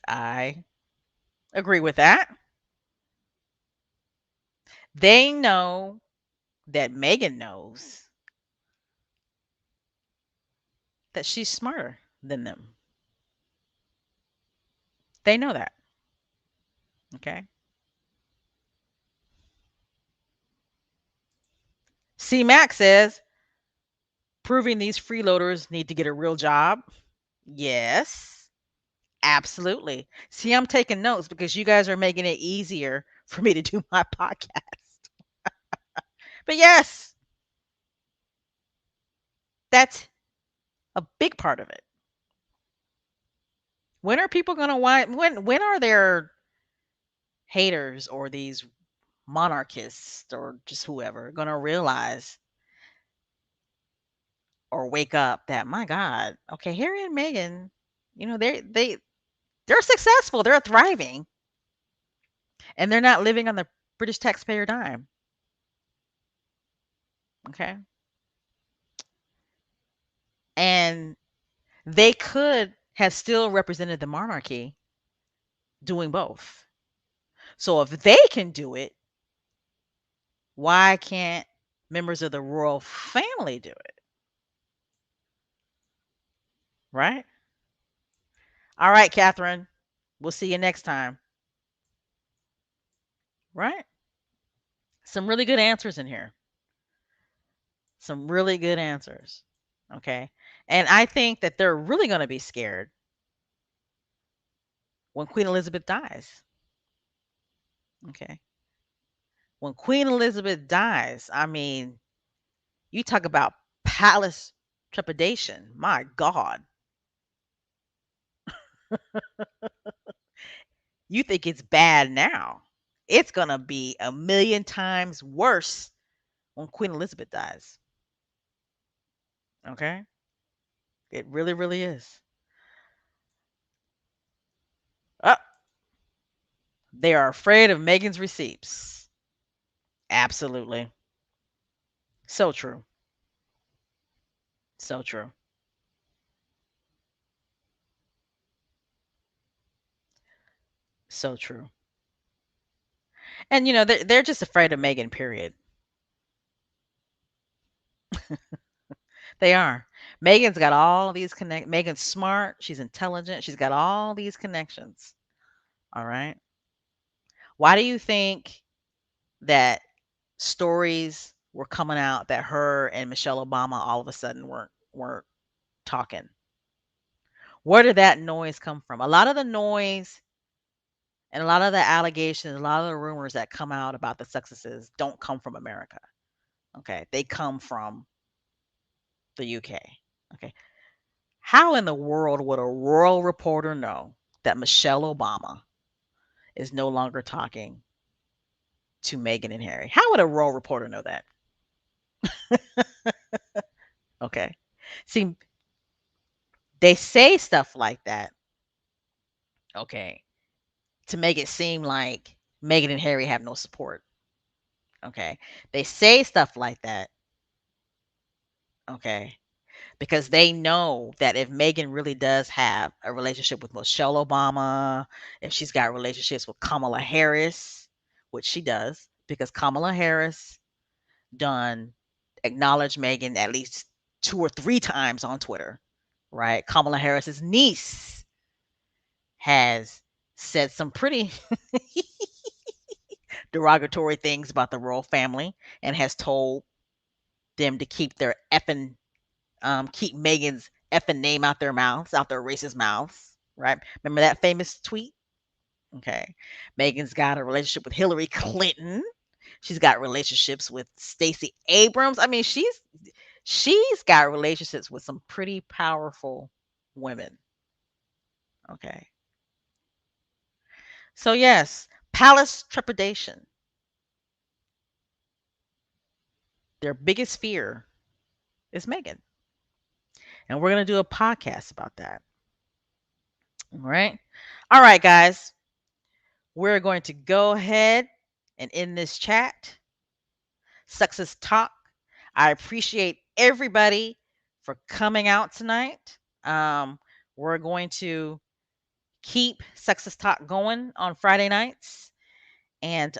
I agree with that. They know that Megan knows that she's smarter than them. They know that. Okay. C Mac says proving these freeloaders need to get a real job. Yes, absolutely. See, I'm taking notes because you guys are making it easier for me to do my podcast. But yes, that's a big part of it. When are people going to when are their haters or these monarchists or just whoever going to realize or wake up that my God, okay, Harry and Meghan, they're successful, they're thriving, and they're not living on the British taxpayer dime. Okay, and they could have still represented the monarchy doing both. So if they can do it, why can't members of the royal family do it? Right? All right, Catherine. We'll see you next time. Right? Some really good answers in here. Some really good answers. Okay. And I think that they're really going to be scared when Queen Elizabeth dies. Okay. When Queen Elizabeth dies, I mean, you talk about palace trepidation. My God. You think it's bad now. It's going to be a million times worse when Queen Elizabeth dies. Okay. It really, really is. Oh, they are afraid of Meghan's receipts. Absolutely. So true. So true. So true. And they're just afraid of Meghan, period. They are. Megan's got all these Megan's smart, she's intelligent, she's got all these connections. All right. Why do you think that stories were coming out that her and Michelle Obama all of a sudden weren't talking? Where did that noise come from? A lot of the noise and a lot of the allegations, a lot of the rumors that come out about the successes don't come from America. Okay. They come from the UK. Okay. How in the world would a royal reporter know that Michelle Obama is no longer talking to Meghan and Harry? How would a royal reporter know that? Okay. See, they say stuff like that, okay, to make it seem like Meghan and Harry have no support. Okay. They say stuff like that, okay, because they know that if Meghan really does have a relationship with Michelle Obama, if she's got relationships with Kamala Harris, which she does, because Kamala Harris done acknowledged Meghan at least 2 or 3 times on Twitter, right? Kamala Harris's niece has said some pretty derogatory things about the royal family and has told them to keep their effing keep Megan's effing name out their mouths, out their racist mouths, right? Remember that famous tweet? Okay. Megan's got a relationship with Hillary Clinton. She's got relationships with Stacey Abrams. I mean, she's got relationships with some pretty powerful women. Okay. So yes, palace trepidation. Their biggest fear is Megan. And we're going to do a podcast about that. All right. All right, guys. We're going to go ahead and end this chat. Success Talk. I appreciate everybody for coming out tonight. We're going to keep Success Talk going on Friday nights. And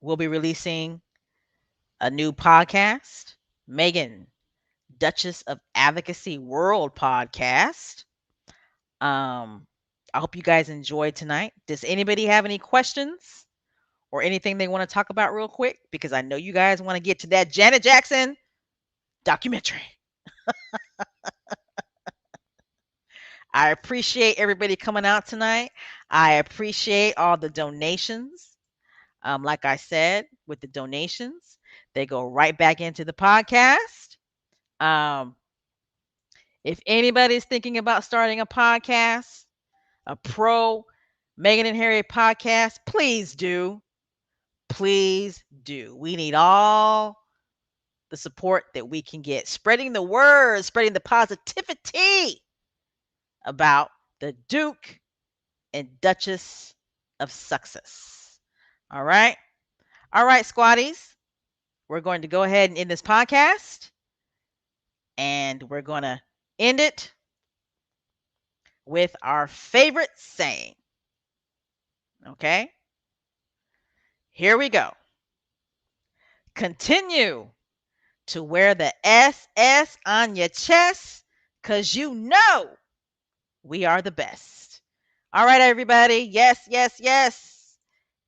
we'll be releasing a new podcast, Meghan, Duchess of Advocacy World podcast. I hope you guys enjoyed tonight. Does anybody have any questions or anything they want to talk about real quick? Because I know you guys want to get to that Janet Jackson documentary. I appreciate everybody coming out tonight. I appreciate all the donations. Like I said, with the donations, they go right back into the podcast. Um, if anybody's thinking about starting a podcast, a pro Meghan and Harry podcast, please do. Please do. We need all the support that we can get. Spreading the word, spreading the positivity about the Duke and Duchess of Success. All right. All right, squaddies. We're going to go ahead and end this podcast. And we're going to end it with our favorite saying. Okay. Here we go. Continue to wear the SS on your chest because you know we are the best. All right, everybody. Yes, yes, yes.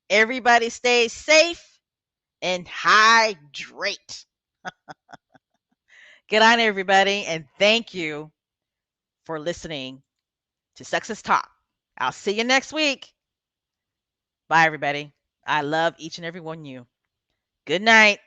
Everybody stay safe and hydrate. Good night, everybody. And thank you for listening to Success Talk. I'll see you next week. Bye, everybody. I love each and every one of you. Good night.